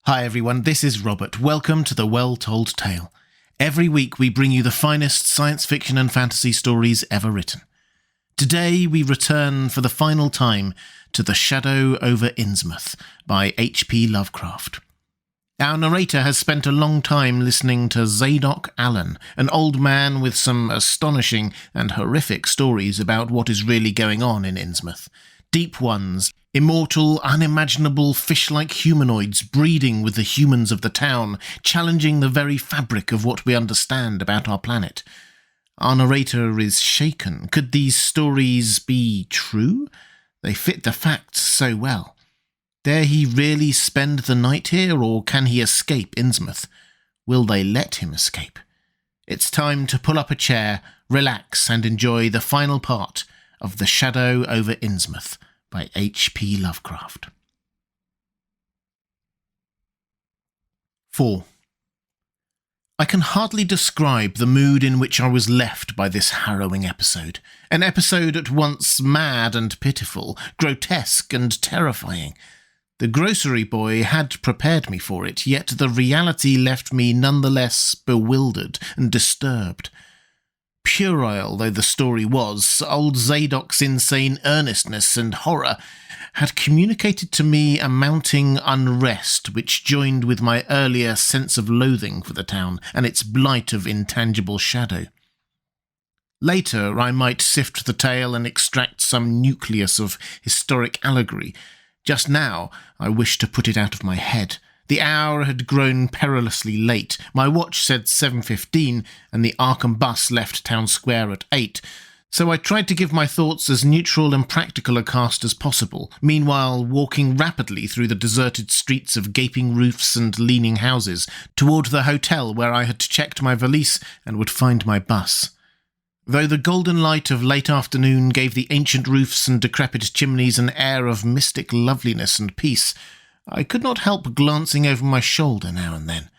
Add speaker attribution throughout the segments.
Speaker 1: Hi everyone, this is Robert. Welcome to The Well-Told Tale. Every week we bring you the finest science fiction and fantasy stories ever written. Today we return for the final time to The Shadow over Innsmouth by H.P. Lovecraft. Our narrator has spent a long time listening to Zadok Allen, an old man with some astonishing and horrific stories about what is really going on in Innsmouth. Deep ones, immortal, unimaginable fish-like humanoids breeding with the humans of the town, challenging the very fabric of what we understand about our planet. Our narrator is shaken. Could these stories be true? They fit the facts so well. Dare he really spend the night here, or can he escape Innsmouth? Will they let him escape? It's time to pull up a chair, relax, and enjoy the final part of The Shadow over Innsmouth by H.P. Lovecraft. 4. I can hardly describe the mood in which I was left by this harrowing episode. An episode at once mad and pitiful, grotesque and terrifying. The grocery boy had prepared me for it, yet the reality left me nonetheless bewildered and disturbed. Puerile though the story was, old Zadok's insane earnestness and horror had communicated to me a mounting unrest which joined with my earlier sense of loathing for the town and its blight of intangible shadow. Later I might sift the tale and extract some nucleus of historic allegory. Just now I wished to put it out of my head. The hour had grown perilously late. My watch said 7:15, and the Arkham bus left Town Square at 8, so I tried to give my thoughts as neutral and practical a cast as possible, meanwhile walking rapidly through the deserted streets of gaping roofs and leaning houses, toward the hotel where I had checked my valise and would find my bus. Though the golden light of late afternoon gave the ancient roofs and decrepit chimneys an air of mystic loveliness and peace, I could not help glancing over my shoulder now and then.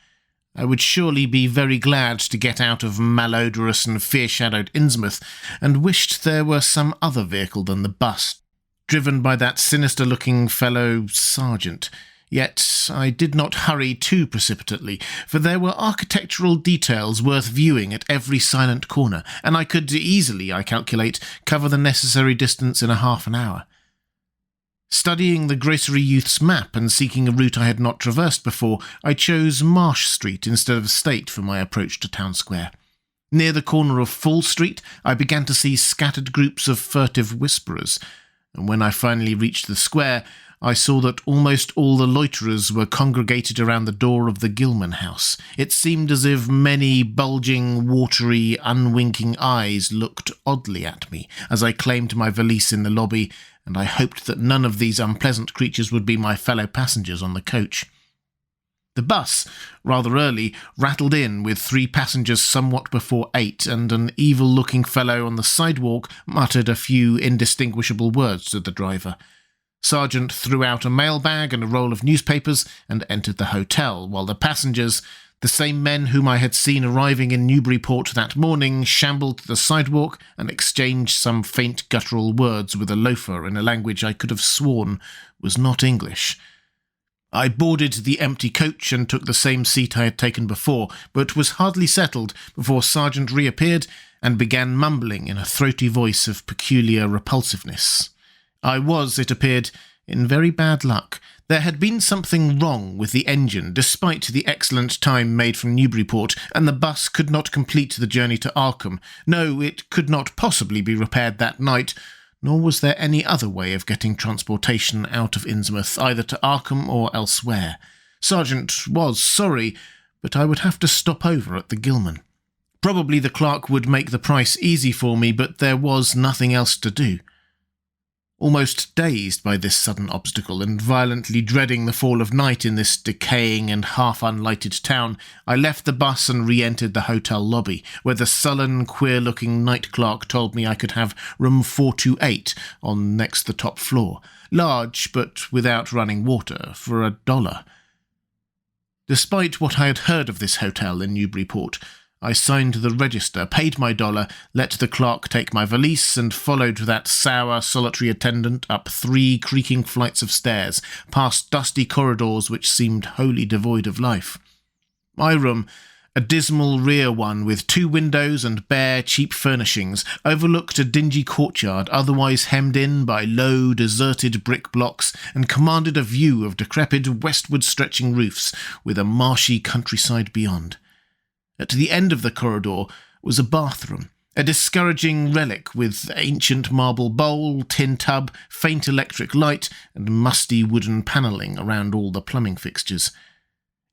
Speaker 1: I would surely be very glad to get out of malodorous and fear-shadowed Innsmouth, and wished there were some other vehicle than the bus, driven by that sinister-looking fellow sergeant. Yet I did not hurry too precipitately, for there were architectural details worth viewing at every silent corner, and I could easily, I calculate, cover the necessary distance in a half an hour. Studying the grocery youth's map and seeking a route I had not traversed before, I chose Marsh Street instead of State for my approach to Town Square. Near the corner of Fall Street, I began to see scattered groups of furtive whisperers, and when I finally reached the square, I saw that almost all the loiterers were congregated around the door of the Gilman house. It seemed as if many bulging, watery, unwinking eyes looked oddly at me as I claimed my valise in the lobby, and I hoped that none of these unpleasant creatures would be my fellow passengers on the coach. The bus, rather early, rattled in with 3 passengers somewhat before 8, and an evil-looking fellow on the sidewalk muttered a few indistinguishable words to the driver. Sergeant threw out a mailbag and a roll of newspapers and entered the hotel, while the passengers, the same men whom I had seen arriving in Newburyport that morning, shambled to the sidewalk and exchanged some faint guttural words with a loafer in a language I could have sworn was not English. I boarded the empty coach and took the same seat I had taken before, but was hardly settled before Sergeant reappeared and began mumbling in a throaty voice of peculiar repulsiveness. I was, it appeared, in very bad luck. There had been something wrong with the engine, despite the excellent time made from Newburyport, and the bus could not complete the journey to Arkham. No, it could not possibly be repaired that night, nor was there any other way of getting transportation out of Innsmouth, either to Arkham or elsewhere. Sergeant was sorry, but I would have to stop over at the Gilman. Probably the clerk would make the price easy for me, but there was nothing else to do. Almost dazed by this sudden obstacle, and violently dreading the fall of night in this decaying and half-unlighted town, I left the bus and re-entered the hotel lobby, where the sullen, queer-looking night clerk told me I could have room 428 on next the top floor, large but without running water, for $1. Despite what I had heard of this hotel in Newburyport, I signed the register, paid my $1, let the clerk take my valise, and followed that sour, solitary attendant up 3 creaking flights of stairs, past dusty corridors which seemed wholly devoid of life. My room, a dismal rear one with 2 windows and bare, cheap furnishings, overlooked a dingy courtyard otherwise hemmed in by low, deserted brick blocks, and commanded a view of decrepit, westward-stretching roofs with a marshy countryside beyond. At the end of the corridor was a bathroom, a discouraging relic with ancient marble bowl, tin tub, faint electric light, and musty wooden panelling around all the plumbing fixtures.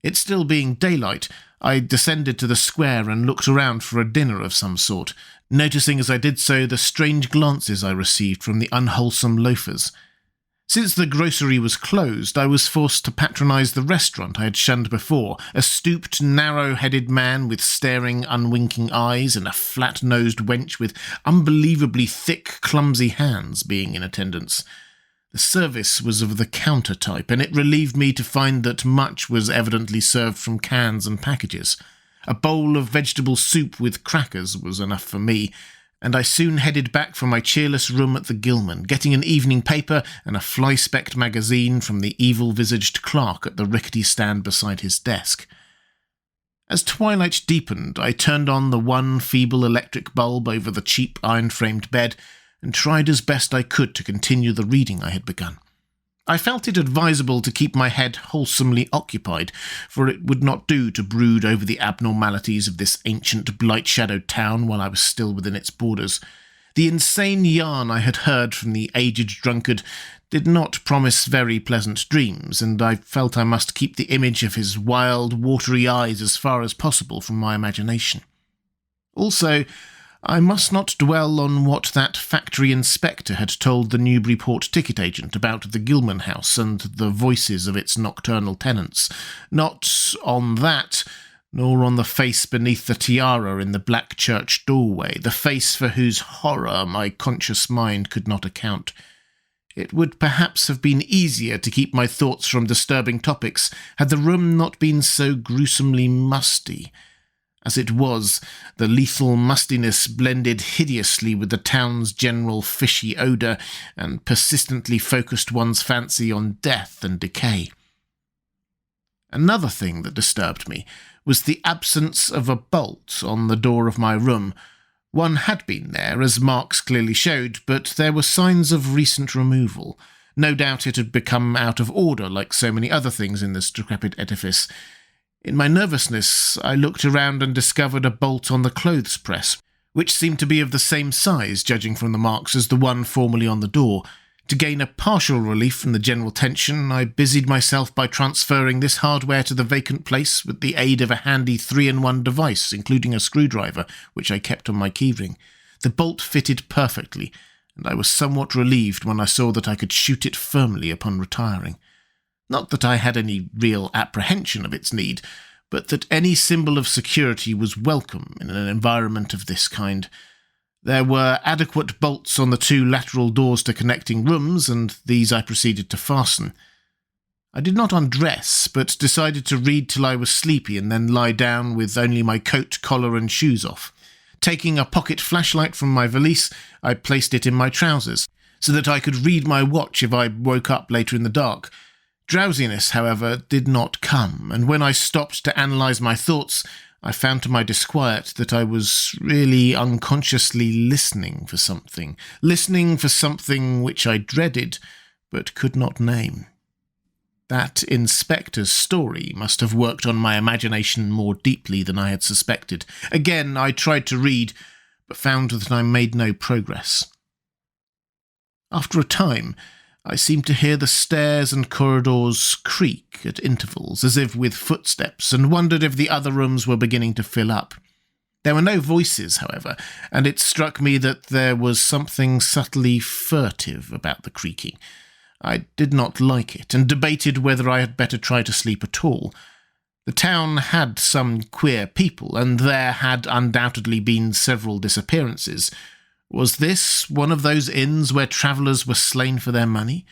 Speaker 1: It still being daylight, I descended to the square and looked around for a dinner of some sort, noticing as I did so the strange glances I received from the unwholesome loafers. Since the grocery was closed, I was forced to patronise the restaurant I had shunned before, a stooped, narrow-headed man with staring, unwinking eyes and a flat-nosed wench with unbelievably thick, clumsy hands being in attendance. The service was of the counter type, and it relieved me to find that much was evidently served from cans and packages. A bowl of vegetable soup with crackers was enough for me, and I soon headed back for my cheerless room at the Gilman, getting an evening paper and a fly-specked magazine from the evil-visaged clerk at the rickety stand beside his desk. As twilight deepened, I turned on the one feeble electric bulb over the cheap iron-framed bed and tried as best I could to continue the reading I had begun. I felt it advisable to keep my head wholesomely occupied, for it would not do to brood over the abnormalities of this ancient, blight-shadowed town while I was still within its borders. The insane yarn I had heard from the aged drunkard did not promise very pleasant dreams, and I felt I must keep the image of his wild, watery eyes as far as possible from my imagination. Also, I must not dwell on what that factory inspector had told the Newburyport ticket agent about the Gilman house and the voices of its nocturnal tenants. Not on that, nor on the face beneath the tiara in the black church doorway, the face for whose horror my conscious mind could not account. It would perhaps have been easier to keep my thoughts from disturbing topics had the room not been so gruesomely musty. As it was, the lethal mustiness blended hideously with the town's general fishy odour and persistently focused one's fancy on death and decay. Another thing that disturbed me was the absence of a bolt on the door of my room. One had been there, as marks clearly showed, but there were signs of recent removal. No doubt it had become out of order like so many other things in this decrepit edifice. In my nervousness, I looked around and discovered a bolt on the clothes press, which seemed to be of the same size, judging from the marks, as the one formerly on the door. To gain a partial relief from the general tension, I busied myself by transferring this hardware to the vacant place with the aid of a handy 3-in-1 device, including a screwdriver, which I kept on my keyring. The bolt fitted perfectly, and I was somewhat relieved when I saw that I could shoot it firmly upon retiring. Not that I had any real apprehension of its need, but that any symbol of security was welcome in an environment of this kind. There were adequate bolts on the 2 lateral doors to connecting rooms, and these I proceeded to fasten. I did not undress, but decided to read till I was sleepy and then lie down with only my coat, collar and shoes off. Taking a pocket flashlight from my valise, I placed it in my trousers, so that I could read my watch if I woke up later in the dark. Drowsiness, however, did not come, and when I stopped to analyse my thoughts, I found to my disquiet that I was really unconsciously listening for something which I dreaded, but could not name. That inspector's story must have worked on my imagination more deeply than I had suspected. Again, I tried to read, but found that I made no progress. After a time, I seemed to hear the stairs and corridors creak at intervals, as if with footsteps, and wondered if the other rooms were beginning to fill up. There were no voices, however, and it struck me that there was something subtly furtive about the creaking. I did not like it, and debated whether I had better try to sleep at all. The town had some queer people, and there had undoubtedly been several disappearances. Was this one of those inns where travellers were slain for their money?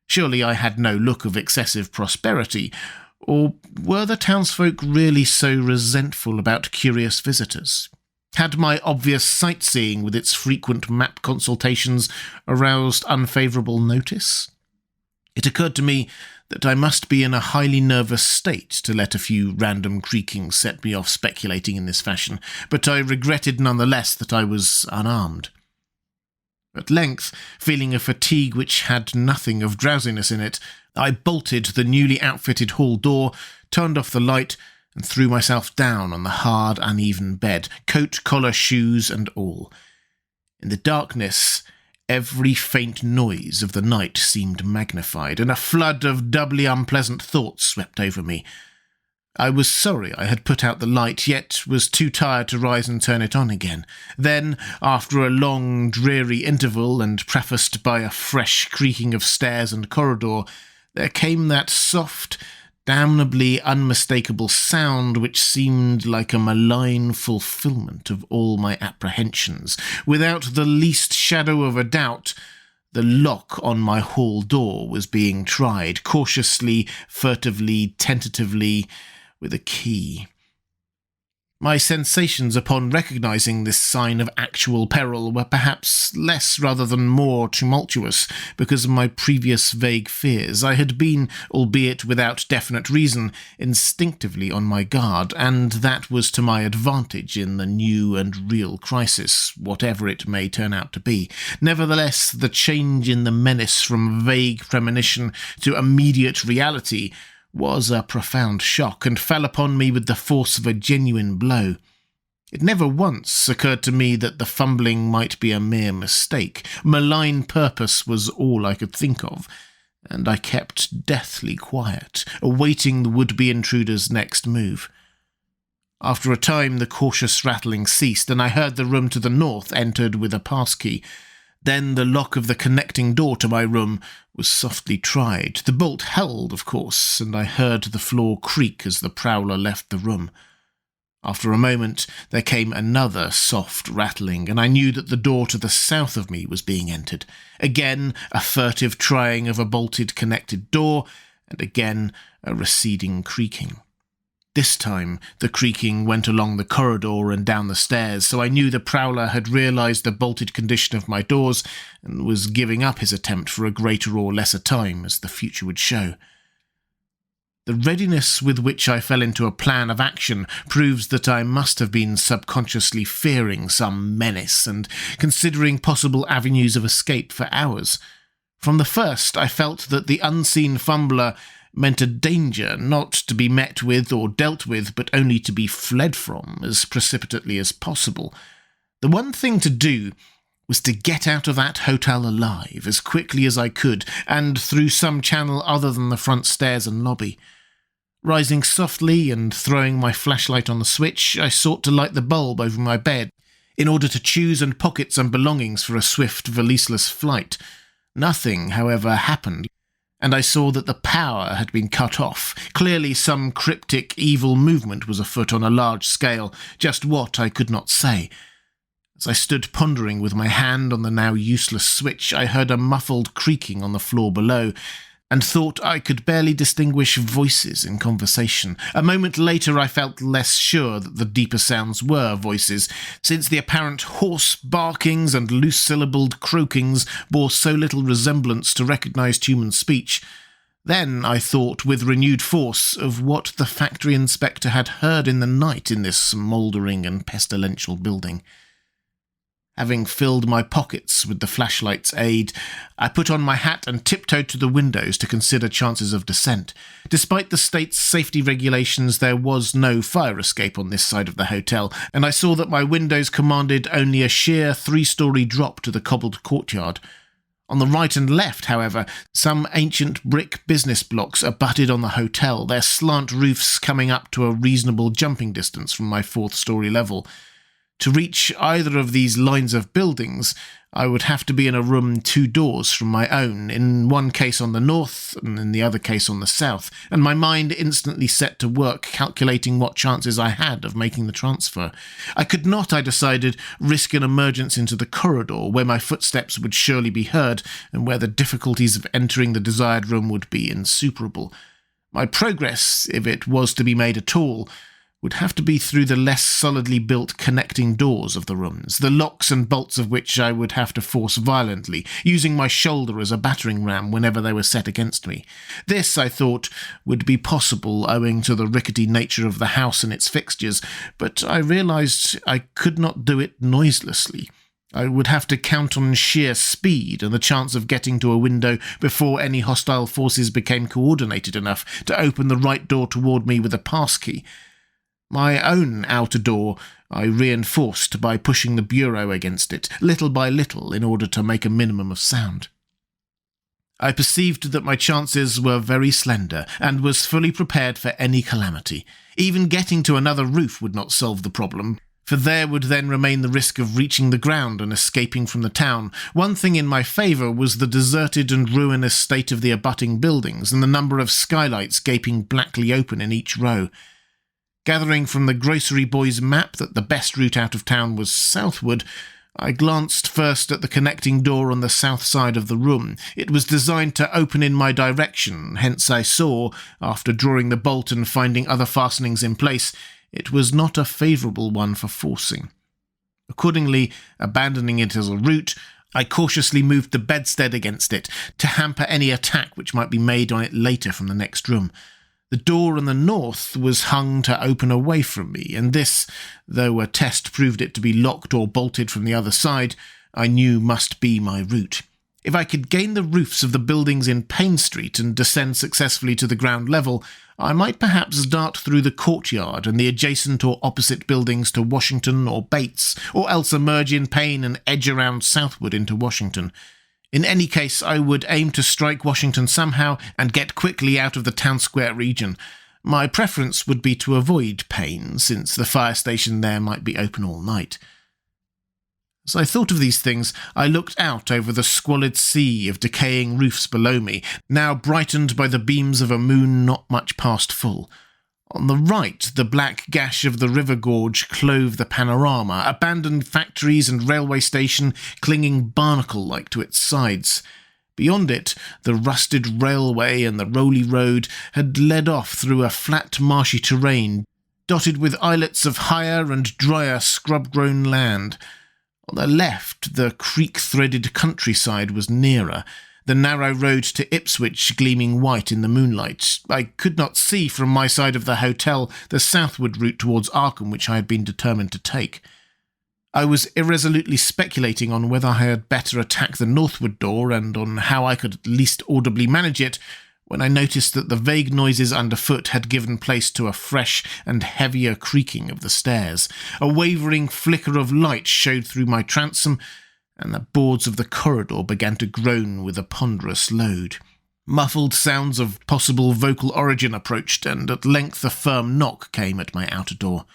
Speaker 1: Surely I had no look of excessive prosperity, Or were the townsfolk really so resentful about curious visitors? Had my obvious sightseeing with its frequent map consultations aroused unfavourable notice? It occurred to me that I must be in a highly nervous state to let a few random creakings set me off speculating in this fashion, but I regretted nonetheless that I was unarmed. At length, feeling a fatigue which had nothing of drowsiness in it, I bolted the newly outfitted hall door, turned off the light, and threw myself down on the hard, uneven bed, coat, collar, shoes, and all. In the darkness, every faint noise of the night seemed magnified, and a flood of doubly unpleasant thoughts swept over me. I was sorry I had put out the light, yet was too tired to rise and turn it on again. Then, after a long, dreary interval, and prefaced by a fresh creaking of stairs and corridor, there came that soft, damnably unmistakable sound which seemed like a malign fulfilment of all my apprehensions. Without the least shadow of a doubt, the lock on my hall door was being tried, cautiously, furtively, tentatively, with a key. My sensations upon recognising this sign of actual peril were perhaps less rather than more tumultuous because of my previous vague fears. I had been, albeit without definite reason, instinctively on my guard, and that was to my advantage in the new and real crisis, whatever it may turn out to be. Nevertheless, the change in the menace from vague premonition to immediate reality was a profound shock, and fell upon me with the force of a genuine blow. It never once occurred to me that the fumbling might be a mere mistake. Malign purpose was all I could think of, and I kept deathly quiet, awaiting the would-be intruder's next move. After a time the cautious rattling ceased, and I heard the room to the north entered with a passkey. Then the lock of the connecting door to my room was softly tried. The bolt held, of course, and I heard the floor creak as the prowler left the room. After a moment there came another soft rattling, and I knew that the door to the south of me was being entered. Again a furtive trying of a bolted connected door, and again a receding creaking. This time the creaking went along the corridor and down the stairs, so I knew the prowler had realised the bolted condition of my doors and was giving up his attempt for a greater or lesser time, as the future would show. The readiness with which I fell into a plan of action proves that I must have been subconsciously fearing some menace and considering possible avenues of escape for hours. From the first I felt that the unseen fumbler meant a danger not to be met with or dealt with, but only to be fled from as precipitately as possible. The one thing to do was to get out of that hotel alive as quickly as I could, and through some channel other than the front stairs and lobby. Rising softly and throwing my flashlight on the switch, I sought to light the bulb over my bed, in order to choose and pocket some belongings for a swift, valiseless flight. Nothing, however, happened, and I saw that the power had been cut off. Clearly some cryptic, evil movement was afoot on a large scale, just what I could not say. As I stood pondering with my hand on the now useless switch, I heard a muffled creaking on the floor below, and thought I could barely distinguish voices in conversation. A moment later I felt less sure that the deeper sounds were voices, since the apparent hoarse barkings and loose-syllabled croakings bore so little resemblance to recognised human speech. Then I thought with renewed force of what the factory inspector had heard in the night in this mouldering and pestilential building. Having filled my pockets with the flashlight's aid, I put on my hat and tiptoed to the windows to consider chances of descent. Despite the state's safety regulations, there was no fire escape on this side of the hotel, and I saw that my windows commanded only a sheer 3-storey drop to the cobbled courtyard. On the right and left, however, some ancient brick business blocks abutted on the hotel, their slant roofs coming up to a reasonable jumping distance from my 4th-storey level. To reach either of these lines of buildings, I would have to be in a room 2 doors from my own, in one case on the north and in the other case on the south, and my mind instantly set to work calculating what chances I had of making the transfer. I could not, I decided, risk an emergence into the corridor, where my footsteps would surely be heard, and where the difficulties of entering the desired room would be insuperable. My progress, if it was to be made at all, would have to be through the less solidly built connecting doors of the rooms, the locks and bolts of which I would have to force violently, using my shoulder as a battering ram whenever they were set against me. This, I thought, would be possible owing to the rickety nature of the house and its fixtures, but I realised I could not do it noiselessly. I would have to count on sheer speed and the chance of getting to a window before any hostile forces became coordinated enough to open the right door toward me with a passkey. My own outer door I reinforced by pushing the bureau against it, little by little, in order to make a minimum of sound. I perceived that my chances were very slender, and was fully prepared for any calamity. Even getting to another roof would not solve the problem, for there would then remain the risk of reaching the ground and escaping from the town. One thing in my favour was the deserted and ruinous state of the abutting buildings, and the number of skylights gaping blackly open in each row. Gathering from the grocery boy's map that the best route out of town was southward, I glanced first at the connecting door on the south side of the room. It was designed to open in my direction, hence I saw, after drawing the bolt and finding other fastenings in place, it was not a favourable one for forcing. Accordingly, abandoning it as a route, I cautiously moved the bedstead against it, to hamper any attack which might be made on it later from the next room. The door on the north was hung to open away from me, and this, though a test proved it to be locked or bolted from the other side, I knew must be my route. If I could gain the roofs of the buildings in Payne Street and descend successfully to the ground level, I might perhaps dart through the courtyard and the adjacent or opposite buildings to Washington or Bates, or else emerge in Payne and edge around southward into Washington. In any case, I would aim to strike Washington somehow and get quickly out of the town square region. My preference would be to avoid Payne, since the fire station there might be open all night. As I thought of these things, I looked out over the squalid sea of decaying roofs below me, now brightened by the beams of a moon not much past full. On the right, the black gash of the river gorge clove the panorama, abandoned factories and railway station clinging barnacle-like to its sides. Beyond it, the rusted railway and the rolly road had led off through a flat marshy terrain, dotted with islets of higher and drier scrub-grown land. On the left, the creek-threaded countryside was nearer, the narrow road to Ipswich gleaming white in the moonlight. I could not see from my side of the hotel the southward route towards Arkham which I had been determined to take. I was irresolutely speculating on whether I had better attack the northward door and on how I could at least audibly manage it, when I noticed that the vague noises underfoot had given place to a fresh and heavier creaking of the stairs. A wavering flicker of light showed through my transom, and the boards of the corridor began to groan with a ponderous load. Muffled sounds of possible vocal origin approached, and at length a firm knock came at my outer door.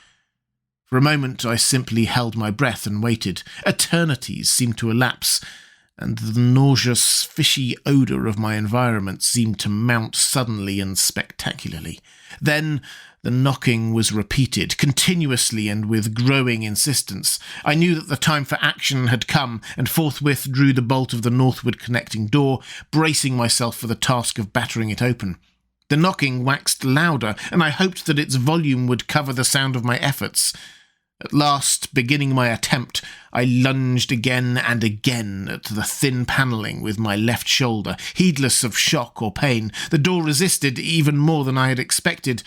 Speaker 1: For a moment I simply held my breath and waited. Eternities seemed to elapse, and the nauseous, fishy odour of my environment seemed to mount suddenly and spectacularly. Then the knocking was repeated, continuously and with growing insistence. I knew that the time for action had come, and forthwith drew the bolt of the northward connecting door, bracing myself for the task of battering it open. The knocking waxed louder, and I hoped that its volume would cover the sound of my efforts. At last, beginning my attempt, I lunged again and again at the thin panelling with my left shoulder, heedless of shock or pain. The door resisted even more than I had expected,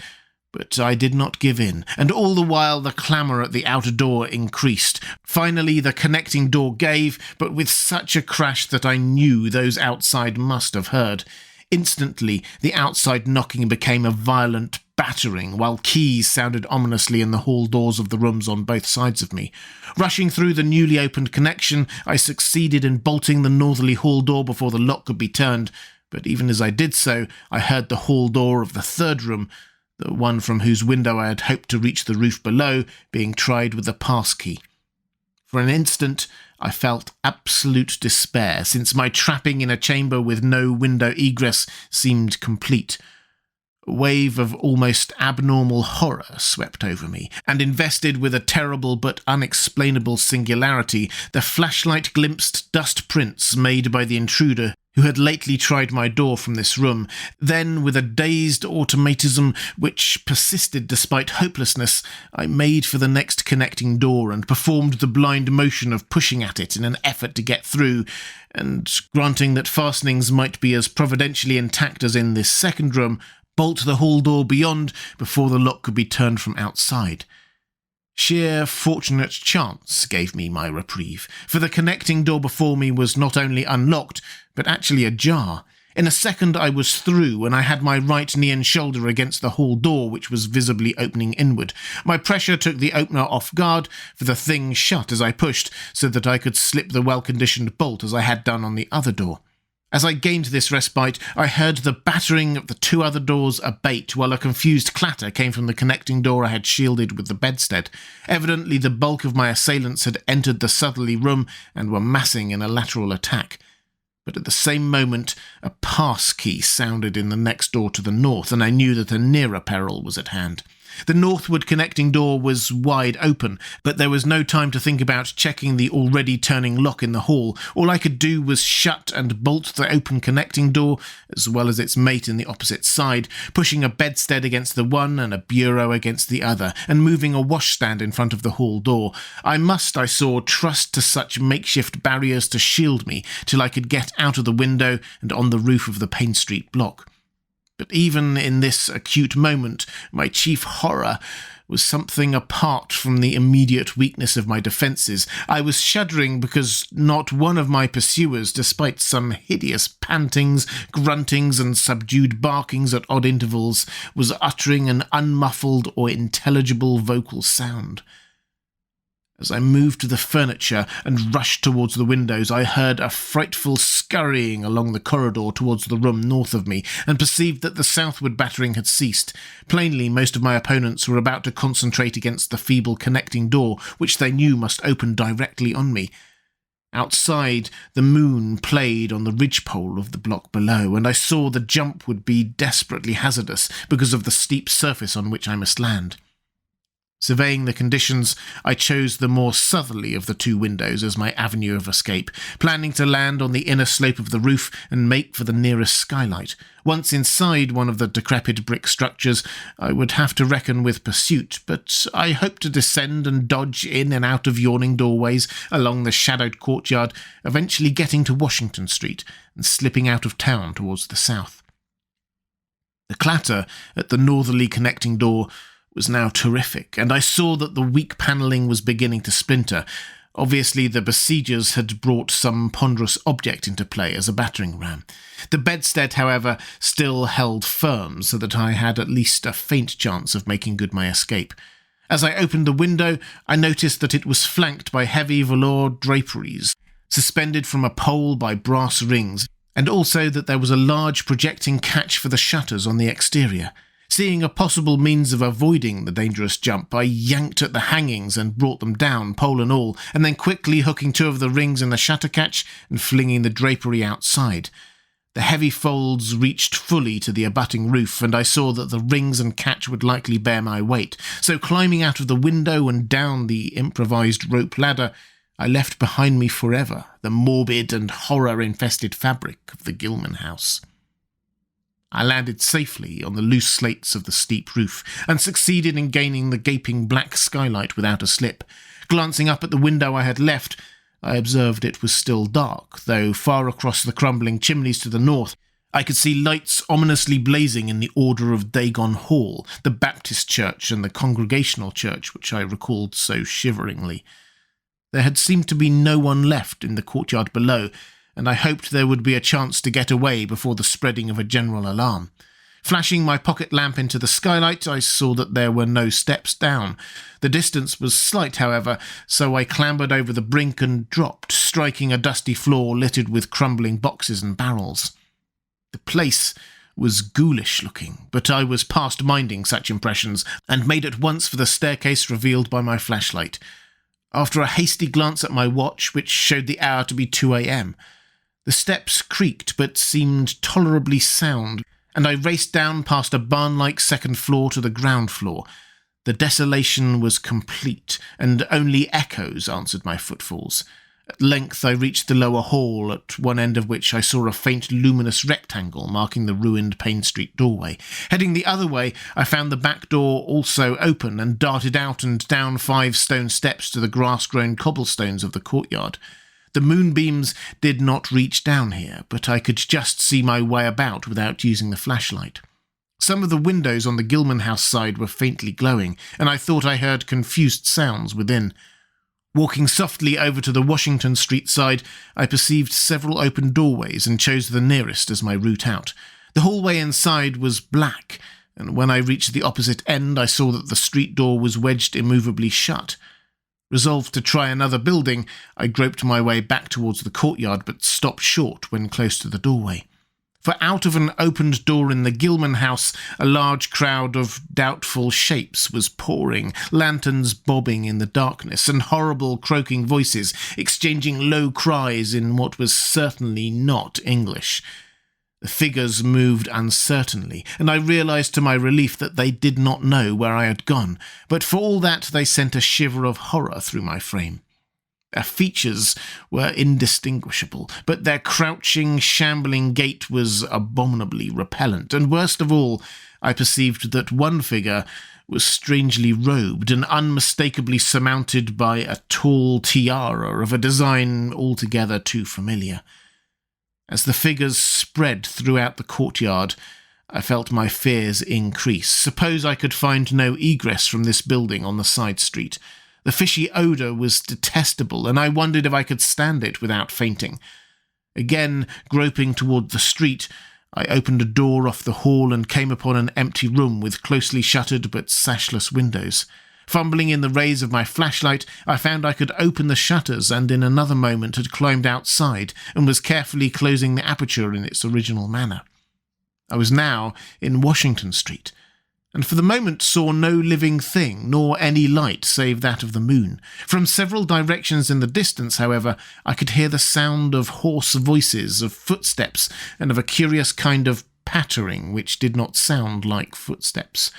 Speaker 1: but I did not give in, and all the while the clamour at the outer door increased. Finally the connecting door gave, but with such a crash that I knew those outside must have heard. Instantly the outside knocking became a violent battering, while keys sounded ominously in the hall doors of the rooms on both sides of me. Rushing through the newly opened connection, I succeeded in bolting the northerly hall door before the lock could be turned, but even as I did so, I heard the hall door of the third room, the one from whose window I had hoped to reach the roof below, being tried with a passkey. For an instant I felt absolute despair, since my trapping in a chamber with no window egress seemed complete. A wave of almost abnormal horror swept over me, and invested with a terrible but unexplainable singularity, the flashlight glimpsed dust prints made by the intruder who had lately tried my door from this room. Then, with a dazed automatism which persisted despite hopelessness, I made for the next connecting door and performed the blind motion of pushing at it in an effort to get through, and, granting that fastenings might be as providentially intact as in this second room, bolt the hall door beyond before the lock could be turned from outside. Sheer fortunate chance gave me my reprieve, for the connecting door before me was not only unlocked, but actually ajar. In a second I was through, and I had my right knee and shoulder against the hall door, which was visibly opening inward. My pressure took the opener off guard, for the thing shut as I pushed, so that I could slip the well-conditioned bolt as I had done on the other door. As I gained this respite, I heard the battering of the two other doors abate, while a confused clatter came from the connecting door I had shielded with the bedstead. Evidently the bulk of my assailants had entered the southerly room and were massing in a lateral attack. But at the same moment, a pass key sounded in the next door to the north, and I knew that a nearer peril was at hand. The northward connecting door was wide open, but there was no time to think about checking the already turning lock in the hall. All I could do was shut and bolt the open connecting door, as well as its mate in the opposite side, pushing a bedstead against the one and a bureau against the other, and moving a washstand in front of the hall door. I must, I saw, trust to such makeshift barriers to shield me till I could get out of the window and on the roof of the Payne Street block. But even in this acute moment, my chief horror was something apart from the immediate weakness of my defences. I was shuddering because not one of my pursuers, despite some hideous pantings, gruntings, and subdued barkings at odd intervals, was uttering an unmuffled or intelligible vocal sound. As I moved to the furniture and rushed towards the windows, I heard a frightful scurrying along the corridor towards the room north of me, and perceived that the southward battering had ceased. Plainly, most of my opponents were about to concentrate against the feeble connecting door, which they knew must open directly on me. Outside, the moon played on the ridgepole of the block below, and I saw the jump would be desperately hazardous because of the steep surface on which I must land. Surveying the conditions, I chose the more southerly of the two windows as my avenue of escape, planning to land on the inner slope of the roof and make for the nearest skylight. Once inside one of the decrepit brick structures, I would have to reckon with pursuit, but I hoped to descend and dodge in and out of yawning doorways along the shadowed courtyard, eventually getting to Washington Street and slipping out of town towards the south. The clatter at the northerly connecting door was now terrific, and I saw that the weak panelling was beginning to splinter. Obviously, the besiegers had brought some ponderous object into play as a battering ram. The bedstead, however, still held firm, so that I had at least a faint chance of making good my escape. As I opened the window, I noticed that it was flanked by heavy velour draperies, suspended from a pole by brass rings, and also that there was a large projecting catch for the shutters on the exterior. Seeing a possible means of avoiding the dangerous jump, I yanked at the hangings and brought them down, pole and all, and then quickly hooking two of the rings in the shutter catch and flinging the drapery outside. The heavy folds reached fully to the abutting roof, and I saw that the rings and catch would likely bear my weight, so climbing out of the window and down the improvised rope ladder, I left behind me forever the morbid and horror-infested fabric of the Gilman house. I landed safely on the loose slates of the steep roof, and succeeded in gaining the gaping black skylight without a slip. Glancing up at the window I had left, I observed it was still dark, though far across the crumbling chimneys to the north I could see lights ominously blazing in the Order of Dagon Hall, the Baptist church and the Congregational church which I recalled so shiveringly. There had seemed to be no one left in the courtyard below, and I hoped there would be a chance to get away before the spreading of a general alarm. Flashing my pocket lamp into the skylight, I saw that there were no steps down. The distance was slight, however, so I clambered over the brink and dropped, striking a dusty floor littered with crumbling boxes and barrels. The place was ghoulish-looking, but I was past minding such impressions, and made at once for the staircase revealed by my flashlight. After a hasty glance at my watch, which showed the hour to be 2 a.m., the steps creaked but seemed tolerably sound, and I raced down past a barn-like second floor to the ground floor. The desolation was complete, and only echoes answered my footfalls. At length I reached the lower hall, at one end of which I saw a faint luminous rectangle marking the ruined Payne Street doorway. Heading the other way, I found the back door also open and darted out and down 5 stone steps to the grass-grown cobblestones of the courtyard. The moonbeams did not reach down here, but I could just see my way about without using the flashlight. Some of the windows on the Gilman house side were faintly glowing, and I thought I heard confused sounds within. Walking softly over to the Washington Street side, I perceived several open doorways and chose the nearest as my route out. The hallway inside was black, and when I reached the opposite end, I saw that the street door was wedged immovably shut. Resolved to try another building, I groped my way back towards the courtyard, but stopped short when close to the doorway. For out of an opened door in the Gilman house, a large crowd of doubtful shapes was pouring, lanterns bobbing in the darkness, and horrible croaking voices exchanging low cries in what was certainly not English. The figures moved uncertainly, and I realized to my relief that they did not know where I had gone, but for all that they sent a shiver of horror through my frame. Their features were indistinguishable, but their crouching, shambling gait was abominably repellent, and worst of all, I perceived that one figure was strangely robed and unmistakably surmounted by a tall tiara of a design altogether too familiar. As the figures spread throughout the courtyard, I felt my fears increase. Suppose I could find no egress from this building on the side street. The fishy odour was detestable, and I wondered if I could stand it without fainting. Again, groping toward the street, I opened a door off the hall and came upon an empty room with closely shuttered but sashless windows. Fumbling in the rays of my flashlight, I found I could open the shutters, and in another moment had climbed outside and was carefully closing the aperture in its original manner. I was now in Washington Street, and for the moment saw no living thing, nor any light save that of the moon. From several directions in the distance, however, I could hear the sound of hoarse voices, of footsteps, and of a curious kind of pattering which did not sound like footsteps.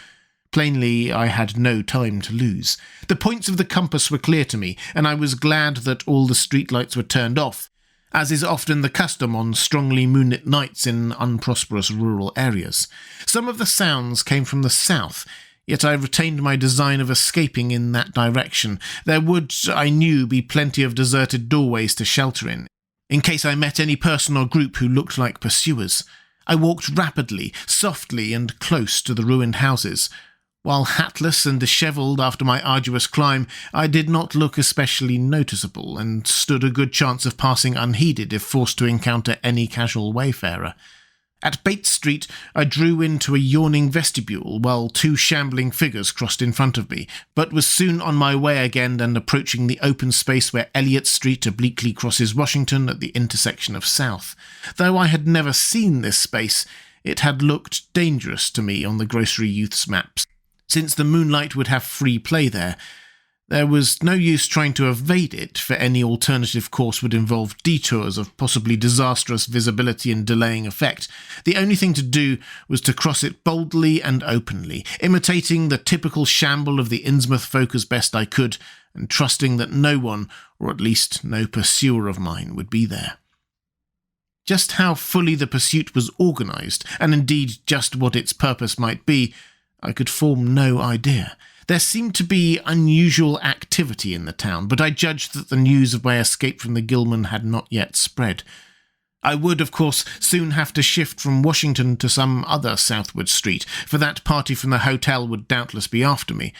Speaker 1: Plainly, I had no time to lose. The points of the compass were clear to me, and I was glad that all the streetlights were turned off, as is often the custom on strongly moonlit nights in unprosperous rural areas. Some of the sounds came from the south, yet I retained my design of escaping in that direction. There would, I knew, be plenty of deserted doorways to shelter in case I met any person or group who looked like pursuers. I walked rapidly, softly, and close to the ruined houses. While hatless and dishevelled after my arduous climb, I did not look especially noticeable, and stood a good chance of passing unheeded if forced to encounter any casual wayfarer. At Bates Street, I drew into a yawning vestibule while 2 shambling figures crossed in front of me, but was soon on my way again and approaching the open space where Elliott Street obliquely crosses Washington at the intersection of South. Though I had never seen this space, it had looked dangerous to me on the grocery youth's maps. Since the moonlight would have free play there, there was no use trying to evade it, for any alternative course would involve detours of possibly disastrous visibility and delaying effect. The only thing to do was to cross it boldly and openly, imitating the typical shamble of the Innsmouth folk as best I could, and trusting that no one, or at least no pursuer of mine, would be there. Just how fully the pursuit was organised, and indeed just what its purpose might be, I could form no idea. There seemed to be unusual activity in the town, but I judged that the news of my escape from the Gilman had not yet spread. I would, of course, soon have to shift from Washington to some other southward street, for that party from the hotel would doubtless be after me.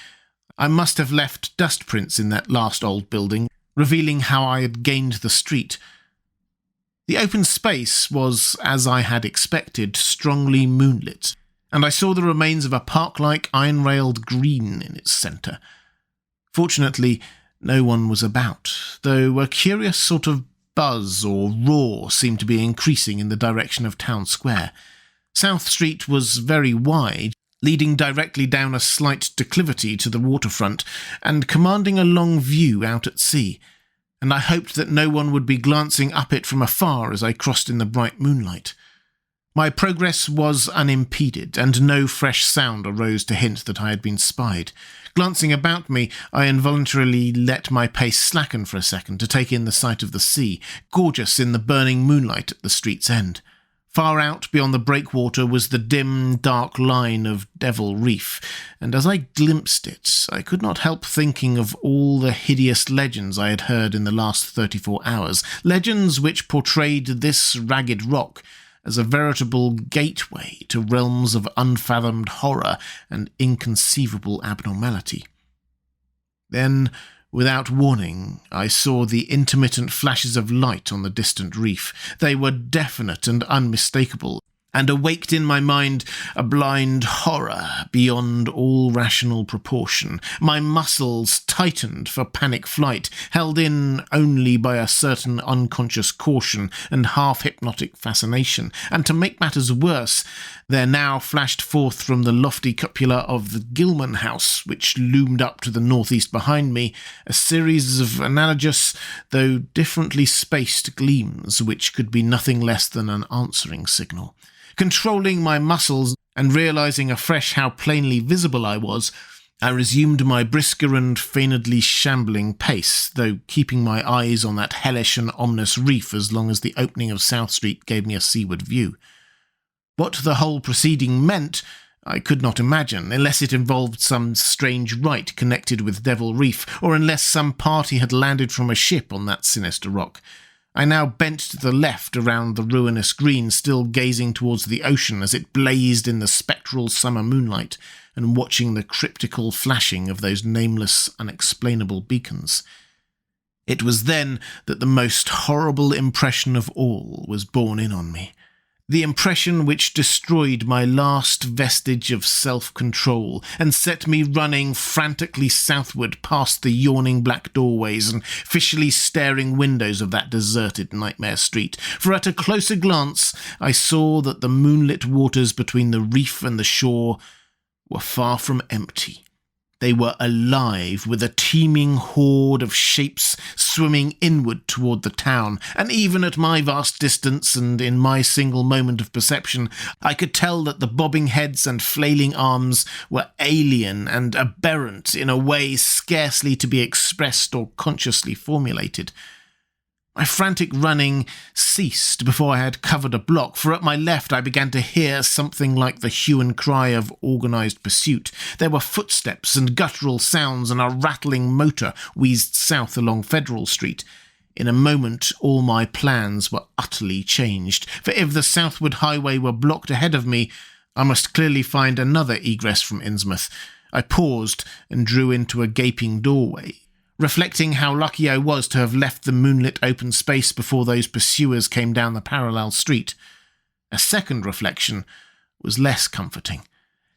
Speaker 1: I must have left dust prints in that last old building, revealing how I had gained the street. The open space was, as I had expected, strongly moonlit, and I saw the remains of a park-like iron-railed green in its centre. Fortunately, no one was about, though a curious sort of buzz or roar seemed to be increasing in the direction of Town Square. South Street was very wide, leading directly down a slight declivity to the waterfront and commanding a long view out at sea, and I hoped that no one would be glancing up it from afar as I crossed in the bright moonlight. My progress was unimpeded, and no fresh sound arose to hint that I had been spied. Glancing about me, I involuntarily let my pace slacken for a second to take in the sight of the sea, gorgeous in the burning moonlight at the street's end. Far out beyond the breakwater was the dim, dark line of Devil Reef, and as I glimpsed it, I could not help thinking of all the hideous legends I had heard in the last 34 hours, legends which portrayed this ragged rock as a veritable gateway to realms of unfathomed horror and inconceivable abnormality. Then, without warning, I saw the intermittent flashes of light on the distant reef. They were definite and unmistakable, and awaked in my mind a blind horror beyond all rational proportion. My muscles tightened for panic flight, held in only by a certain unconscious caution and half-hypnotic fascination. And to make matters worse, there now flashed forth from the lofty cupola of the Gilman house, which loomed up to the northeast behind me, a series of analogous, though differently spaced gleams, which could be nothing less than an answering signal. Controlling my muscles and realizing afresh how plainly visible I was, I resumed my brisker and feignedly shambling pace, though keeping my eyes on that hellish and ominous reef as long as the opening of South Street gave me a seaward view. What the whole proceeding meant, I could not imagine, unless it involved some strange rite connected with Devil Reef, or unless some party had landed from a ship on that sinister rock. I now bent to the left around the ruinous green, still gazing towards the ocean as it blazed in the spectral summer moonlight, and watching the cryptical flashing of those nameless, unexplainable beacons. It was then that the most horrible impression of all was borne in on me. The impression which destroyed my last vestige of self-control and set me running frantically southward past the yawning black doorways and fishily staring windows of that deserted nightmare street. For at a closer glance I saw that the moonlit waters between the reef and the shore were far from empty. They were alive with a teeming horde of shapes swimming inward toward the town, and even at my vast distance and in my single moment of perception, I could tell that the bobbing heads and flailing arms were alien and aberrant in a way scarcely to be expressed or consciously formulated. My frantic running ceased before I had covered a block, for at my left I began to hear something like the hue and cry of organised pursuit. There were footsteps and guttural sounds, and a rattling motor wheezed south along Federal Street. In a moment all my plans were utterly changed, for if the southward highway were blocked ahead of me, I must clearly find another egress from Innsmouth. I paused and drew into a gaping doorway, reflecting how lucky I was to have left the moonlit open space before those pursuers came down the parallel street. A second reflection was less comforting.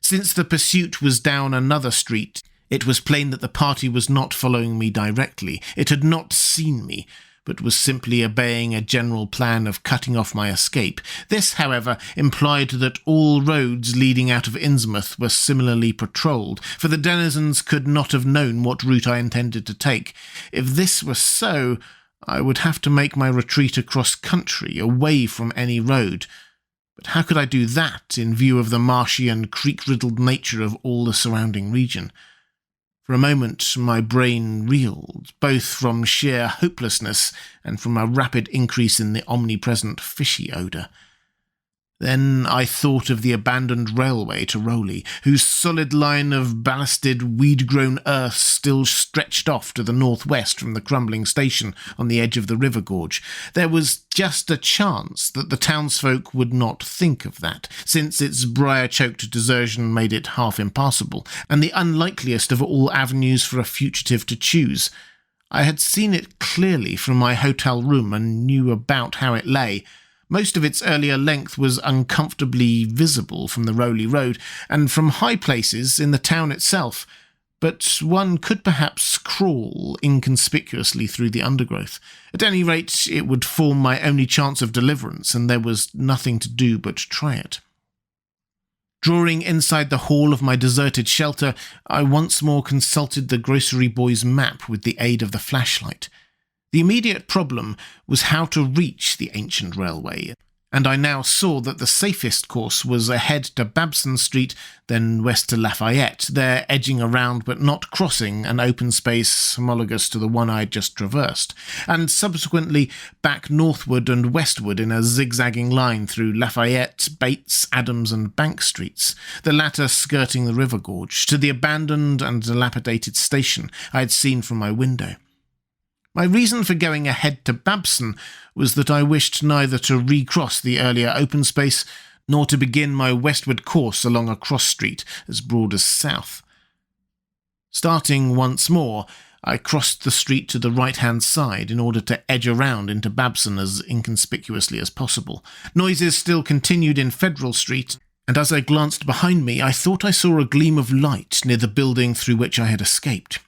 Speaker 1: Since the pursuit was down another street, it was plain that the party was not following me directly. It had not seen me, but was simply obeying a general plan of cutting off my escape. This, however, implied that all roads leading out of Innsmouth were similarly patrolled, for the denizens could not have known what route I intended to take. If this were so, I would have to make my retreat across country, away from any road. But how could I do that in view of the marshy and creek-riddled nature of all the surrounding region? For a moment my brain reeled, both from sheer hopelessness and from a rapid increase in the omnipresent fishy odour. Then I thought of the abandoned railway to Rowley, whose solid line of ballasted, weed-grown earth still stretched off to the northwest from the crumbling station on the edge of the river gorge. There was just a chance that the townsfolk would not think of that, since its briar-choked desertion made it half impassable, and the unlikeliest of all avenues for a fugitive to choose. I had seen it clearly from my hotel room and knew about how it lay. Most of its earlier length was uncomfortably visible from the Rowley Road and from high places in the town itself, but one could perhaps crawl inconspicuously through the undergrowth. At any rate, it would form my only chance of deliverance, and there was nothing to do but try it. Drawing inside the hall of my deserted shelter, I once more consulted the grocery boy's map with the aid of the flashlight. The immediate problem was how to reach the ancient railway, and I now saw that the safest course was ahead to Babson Street, then west to Lafayette, there edging around but not crossing an open space homologous to the one I had just traversed, and subsequently back northward and westward in a zigzagging line through Lafayette, Bates, Adams and Bank Streets, the latter skirting the river gorge, to the abandoned and dilapidated station I had seen from my window. My reason for going ahead to Babson was that I wished neither to recross the earlier open space nor to begin my westward course along a cross street as broad as south. Starting once more, I crossed the street to the right-hand side in order to edge around into Babson as inconspicuously as possible. Noises still continued in Federal Street, and as I glanced behind me, I thought I saw a gleam of light near the building through which I had escaped.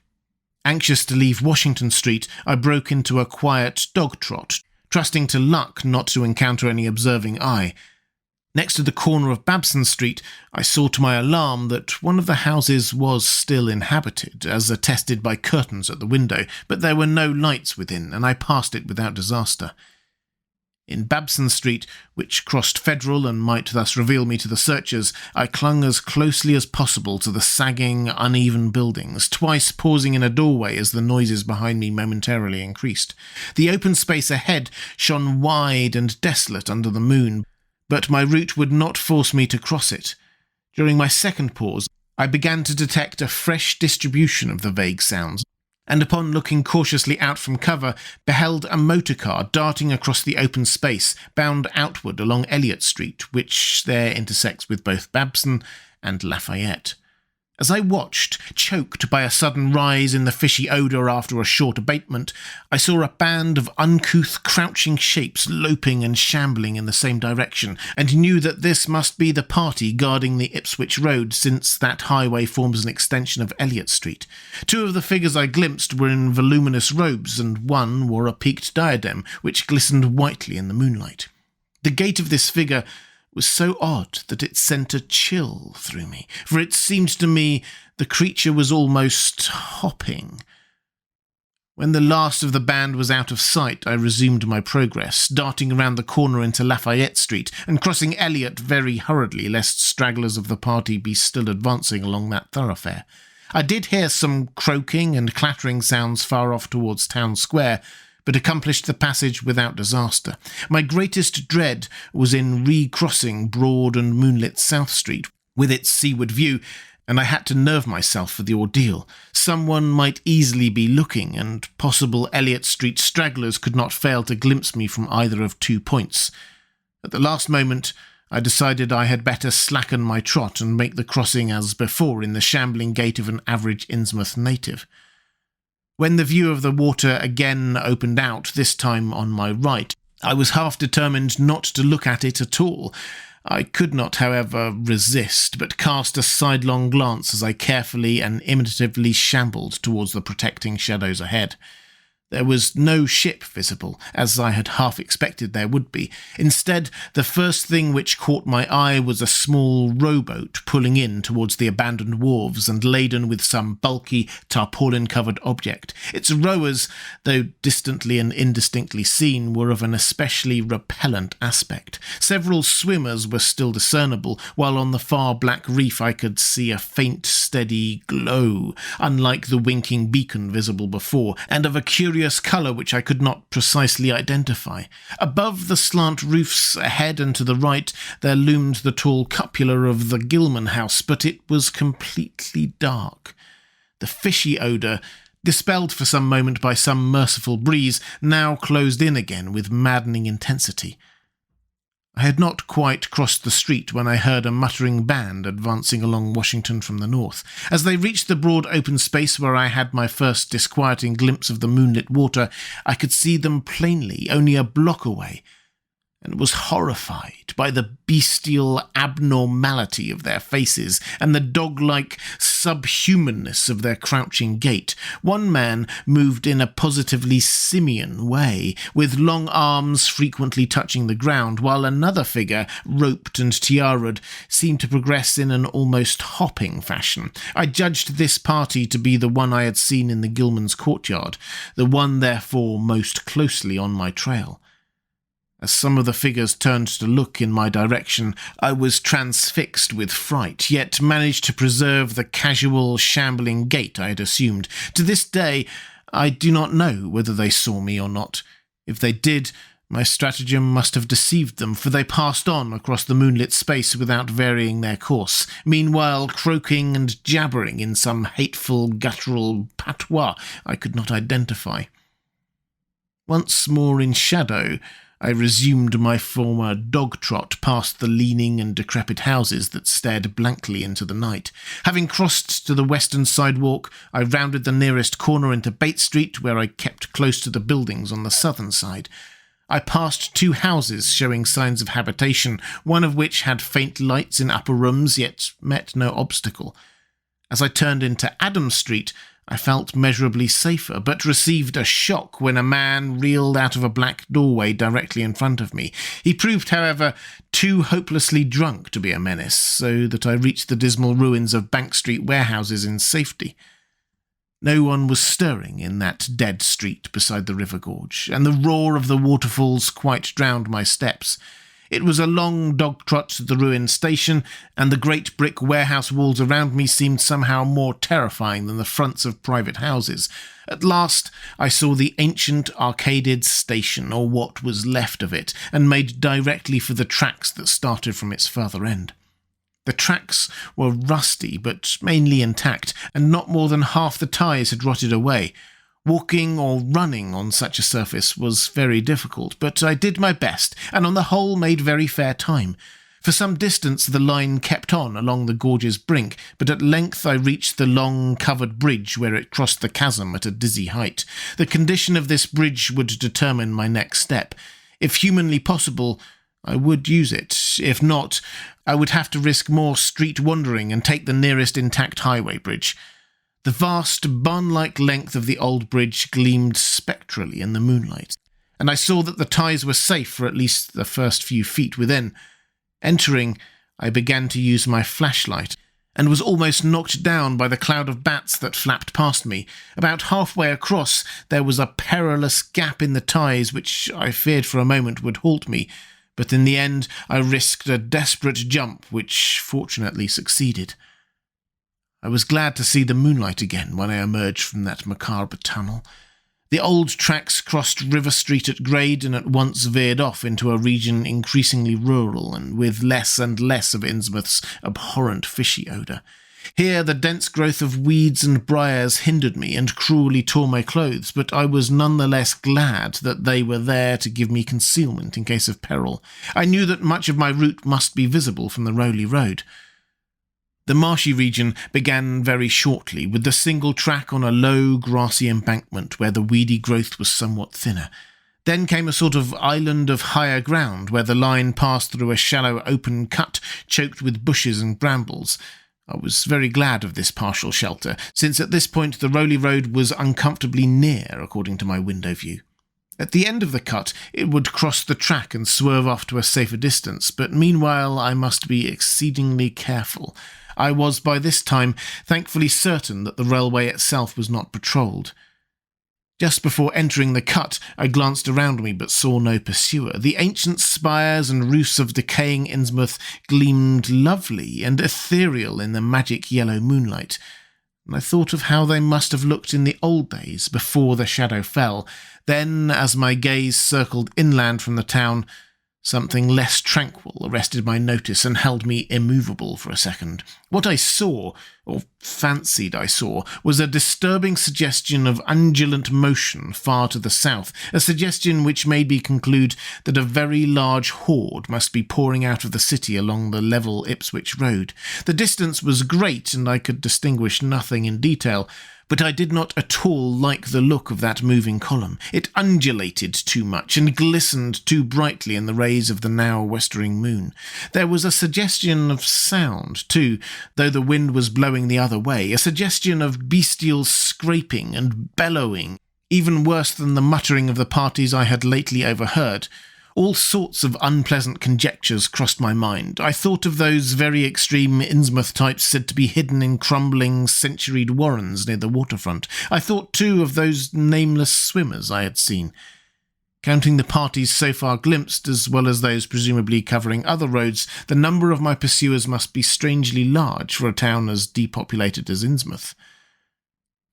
Speaker 1: Anxious to leave Washington Street, I broke into a quiet dog trot, trusting to luck not to encounter any observing eye. Next to the corner of Babson Street, I saw to my alarm that one of the houses was still inhabited, as attested by curtains at the window, but there were no lights within, and I passed it without disaster. In Babson Street, which crossed Federal and might thus reveal me to the searchers, I clung as closely as possible to the sagging, uneven buildings, twice pausing in a doorway as the noises behind me momentarily increased. The open space ahead shone wide and desolate under the moon, but my route would not force me to cross it. During my second pause, I began to detect a fresh distribution of the vague sounds, and upon looking cautiously out from cover, beheld a motorcar darting across the open space, bound outward along Elliott Street, which there intersects with both Babson and Lafayette. As I watched, choked by a sudden rise in the fishy odour after a short abatement, I saw a band of uncouth, crouching shapes loping and shambling in the same direction, and knew that this must be the party guarding the Ipswich Road, since that highway forms an extension of Elliott Street. Two of the figures I glimpsed were in voluminous robes, and one wore a peaked diadem, which glistened whitely in the moonlight. The gait of this figure was so odd that it sent a chill through me, for it seemed to me the creature was almost hopping. When the last of the band was out of sight, I resumed my progress, darting around the corner into Lafayette Street and crossing Elliott very hurriedly, lest stragglers of the party be still advancing along that thoroughfare. I did hear some croaking and clattering sounds far off towards Town Square, but accomplished the passage without disaster. My greatest dread was in recrossing broad and moonlit South Street, with its seaward view, and I had to nerve myself for the ordeal. Someone might easily be looking, and possible Elliott Street stragglers could not fail to glimpse me from either of 2 points. At the last moment, I decided I had better slacken my trot and make the crossing as before in the shambling gait of an average Innsmouth native. When the view of the water again opened out, this time on my right, I was half determined not to look at it at all. I could not, however, resist, but cast a sidelong glance as I carefully and imitatively shambled towards the protecting shadows ahead. There was no ship visible, as I had half expected there would be. Instead, the first thing which caught my eye was a small rowboat pulling in towards the abandoned wharves and laden with some bulky, tarpaulin-covered object. Its rowers, though distantly and indistinctly seen, were of an especially repellent aspect. Several swimmers were still discernible, while on the far black reef I could see a faint, steady glow, unlike the winking beacon visible before, and of a curious colour which I could not precisely identify. Above the slant roofs ahead and to the right there loomed the tall cupola of the Gilman house, but it was completely dark. The fishy odour, dispelled for some moment by some merciful breeze, now closed in again with maddening intensity. I had not quite crossed the street when I heard a muttering band advancing along Washington from the north. As they reached the broad open space where I had my first disquieting glimpse of the moonlit water, I could see them plainly, only a block away, and was horrified by the bestial abnormality of their faces and the dog-like subhumanness of their crouching gait. One man moved in a positively simian way, with long arms frequently touching the ground, while another figure, roped and tiaraed, seemed to progress in an almost hopping fashion. I judged this party to be the one I had seen in the Gilman's courtyard, the one therefore most closely on my trail. As some of the figures turned to look in my direction, I was transfixed with fright, yet managed to preserve the casual, shambling gait I had assumed. To this day, I do not know whether they saw me or not. If they did, my stratagem must have deceived them, for they passed on across the moonlit space without varying their course, meanwhile croaking and jabbering in some hateful, guttural patois I could not identify. Once more in shadow, I resumed my former dog-trot past the leaning and decrepit houses that stared blankly into the night. Having crossed to the western sidewalk, I rounded the nearest corner into Bates Street, where I kept close to the buildings on the southern side. I passed 2 houses showing signs of habitation, one of which had faint lights in upper rooms, yet met no obstacle. As I turned into Adams Street, I felt measurably safer, but received a shock when a man reeled out of a black doorway directly in front of me. He proved, however, too hopelessly drunk to be a menace, so that I reached the dismal ruins of Bank Street warehouses in safety. No one was stirring in that dead street beside the river gorge, and the roar of the waterfalls quite drowned my steps. It was a long dog-trot to the ruined station, and the great brick warehouse walls around me seemed somehow more terrifying than the fronts of private houses. At last I saw the ancient arcaded station, or what was left of it, and made directly for the tracks that started from its further end. The tracks were rusty, but mainly intact, and not more than half the ties had rotted away. Walking or running on such a surface was very difficult, but I did my best, and on the whole made very fair time. For some distance the line kept on along the gorge's brink, but at length I reached the long covered bridge where it crossed the chasm at a dizzy height. The condition of this bridge would determine my next step. If humanly possible, I would use it. If not, I would have to risk more street wandering and take the nearest intact highway bridge. The vast, barn-like length of the old bridge gleamed spectrally in the moonlight, and I saw that the ties were safe for at least the first few feet within. Entering, I began to use my flashlight, and was almost knocked down by the cloud of bats that flapped past me. About halfway across, there was a perilous gap in the ties which I feared for a moment would halt me, but in the end I risked a desperate jump which fortunately succeeded. I was glad to see the moonlight again when I emerged from that macabre tunnel. The old tracks crossed River Street at grade and at once veered off into a region increasingly rural and with less and less of Innsmouth's abhorrent fishy odour. Here the dense growth of weeds and briars hindered me and cruelly tore my clothes, but I was none the less glad that they were there to give me concealment in case of peril. I knew that much of my route must be visible from the Rowley Road. The marshy region began very shortly, with the single track on a low, grassy embankment where the weedy growth was somewhat thinner. Then came a sort of island of higher ground, where the line passed through a shallow open cut choked with bushes and brambles. I was very glad of this partial shelter, since at this point the Rowley Road was uncomfortably near, according to my window view. At the end of the cut, it would cross the track and swerve off to a safer distance, but meanwhile I must be exceedingly careful. I was by this time thankfully certain that the railway itself was not patrolled. Just before entering the cut, I glanced around me but saw no pursuer. The ancient spires and roofs of decaying Innsmouth gleamed lovely and ethereal in the magic yellow moonlight, and I thought of how they must have looked in the old days before the shadow fell. Then, as my gaze circled inland from the town, something less tranquil arrested my notice and held me immovable for a second. What I saw, or fancied I saw, was a disturbing suggestion of undulant motion far to the south, a suggestion which made me conclude that a very large horde must be pouring out of the city along the level Ipswich Road. The distance was great, and I could distinguish nothing in detail, but I did not at all like the look of that moving column. It undulated too much and glistened too brightly in the rays of the now westering moon. There was a suggestion of sound, too, though the wind was blowing the other way, a suggestion of bestial scraping and bellowing, even worse than the muttering of the parties I had lately overheard. All sorts of unpleasant conjectures crossed my mind. I thought of those very extreme Innsmouth types said to be hidden in crumbling, centuried warrens near the waterfront. I thought, too, of those nameless swimmers I had seen. Counting the parties so far glimpsed, as well as those presumably covering other roads, the number of my pursuers must be strangely large for a town as depopulated as Innsmouth.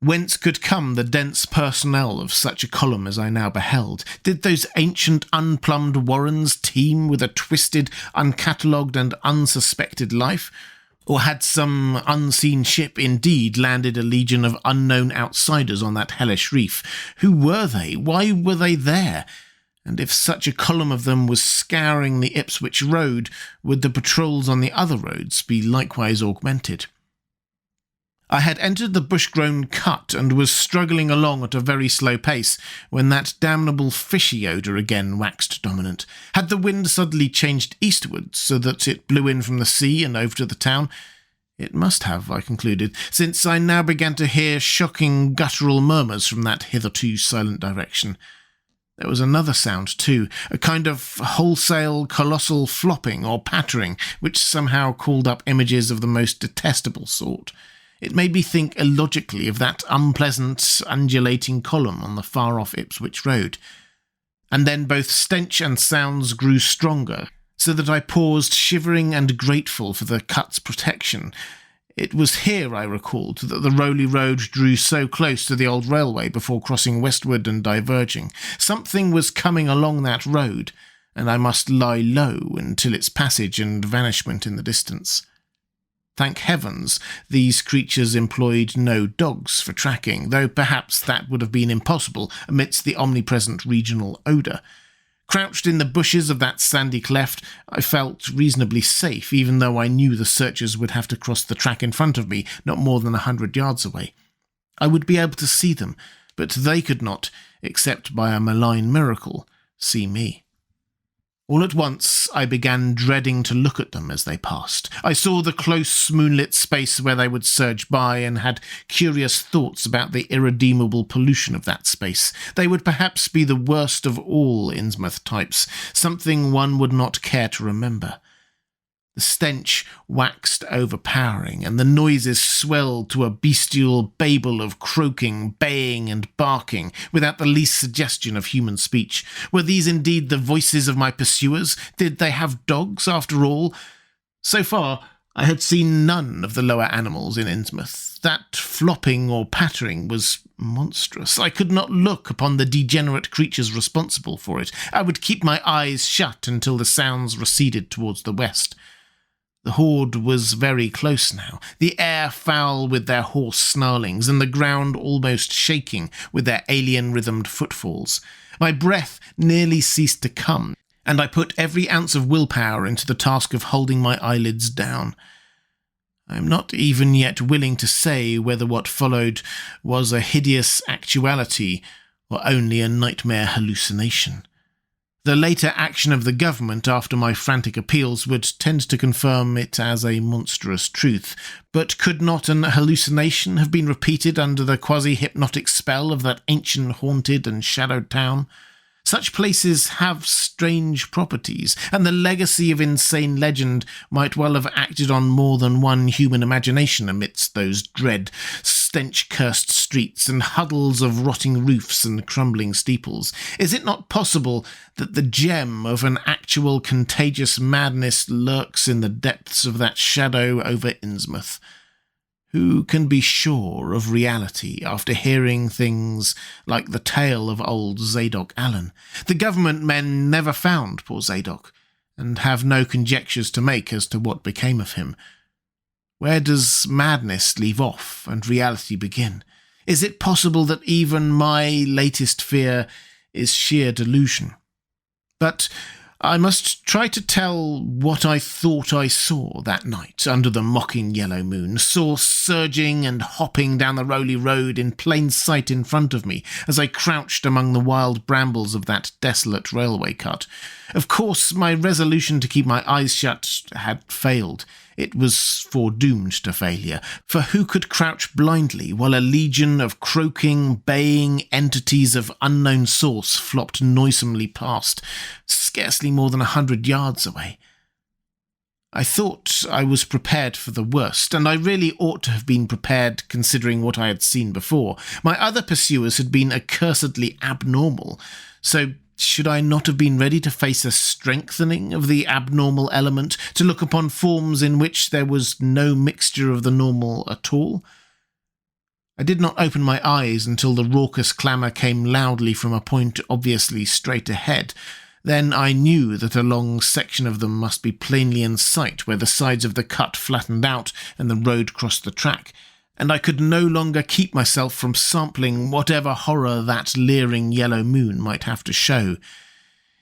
Speaker 1: Whence could come the dense personnel of such a column as I now beheld? Did those ancient unplumbed warrens teem with a twisted, uncatalogued and unsuspected life? Or had some unseen ship indeed landed a legion of unknown outsiders on that hellish reef? Who were they? Why were they there? And if such a column of them was scouring the Ipswich road, would the patrols on the other roads be likewise augmented? I had entered the bush-grown cut and was struggling along at a very slow pace when that damnable fishy odour again waxed dominant. Had the wind suddenly changed eastwards so that it blew in from the sea and over to the town? It must have, I concluded, since I now began to hear shocking guttural murmurs from that hitherto silent direction. There was another sound, too, a kind of wholesale, colossal flopping or pattering, which somehow called up images of the most detestable sort. It made me think illogically of that unpleasant, undulating column on the far-off Ipswich road. And then both stench and sounds grew stronger, so that I paused shivering and grateful for the cut's protection. It was here, I recalled, that the Rowley Road drew so close to the old railway before crossing westward and diverging. Something was coming along that road, and I must lie low until its passage and vanishment in the distance. Thank heavens, these creatures employed no dogs for tracking, though perhaps that would have been impossible amidst the omnipresent regional odour. Crouched in the bushes of that sandy cleft, I felt reasonably safe, even though I knew the searchers would have to cross the track in front of me, not more than 100 yards away. I would be able to see them, but they could not, except by a malign miracle, see me. All at once, I began dreading to look at them as they passed. I saw the close, moonlit space where they would surge by and had curious thoughts about the irredeemable pollution of that space. They would perhaps be the worst of all Innsmouth types, something one would not care to remember. The stench waxed overpowering, and the noises swelled to a bestial babel of croaking, baying, and barking, without the least suggestion of human speech. Were these indeed the voices of my pursuers? Did they have dogs, after all? So far, I had seen none of the lower animals in Innsmouth. That flopping or pattering was monstrous. I could not look upon the degenerate creatures responsible for it. I would keep my eyes shut until the sounds receded towards the west. The horde was very close now, the air foul with their hoarse snarlings, and the ground almost shaking with their alien-rhythmed footfalls. My breath nearly ceased to come, and I put every ounce of willpower into the task of holding my eyelids down. I am not even yet willing to say whether what followed was a hideous actuality or only a nightmare hallucination. The later action of the government after my frantic appeals would tend to confirm it as a monstrous truth, but could not an hallucination have been repeated under the quasi-hypnotic spell of that ancient haunted and shadowed town? Such places have strange properties, and the legacy of insane legend might well have acted on more than one human imagination amidst those dread, stench-cursed streets and huddles of rotting roofs and crumbling steeples. Is it not possible that the gem of an actual contagious madness lurks in the depths of that shadow over Innsmouth? Who can be sure of reality after hearing things like the tale of old Zadok Allen? The government men never found poor Zadok, and have no conjectures to make as to what became of him. Where does madness leave off and reality begin? Is it possible that even my latest fear is sheer delusion? But I must try to tell what I thought I saw that night under the mocking yellow moon, saw surging and hopping down the Rowley Road in plain sight in front of me as I crouched among the wild brambles of that desolate railway cut. Of course, my resolution to keep my eyes shut had failed. It was foredoomed to failure, for who could crouch blindly while a legion of croaking, baying entities of unknown source flopped noisomely past, scarcely more than 100 yards away? I thought I was prepared for the worst, and I really ought to have been prepared considering what I had seen before. My other pursuers had been accursedly abnormal, so Should I not have been ready to face a strengthening of the abnormal element, to look upon forms in which there was no mixture of the normal at all? I did not open my eyes until the raucous clamour came loudly from a point obviously straight ahead. Then I knew that a long section of them must be plainly in sight where the sides of the cut flattened out and the road crossed the track, and I could no longer keep myself from sampling whatever horror that leering yellow moon might have to show.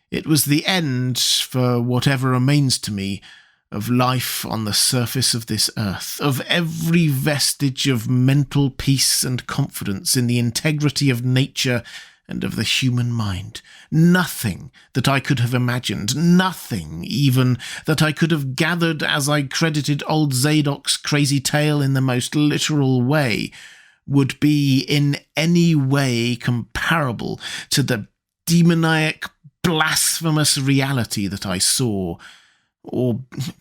Speaker 1: It was the end, for whatever remains to me, of life on the surface of this earth, of every vestige of mental peace and confidence in the integrity of nature and of the human mind. Nothing that I could have imagined, nothing even that I could have gathered as I credited old Zadok's crazy tale in the most literal way, would be in any way comparable to the demoniac, blasphemous reality that I saw, or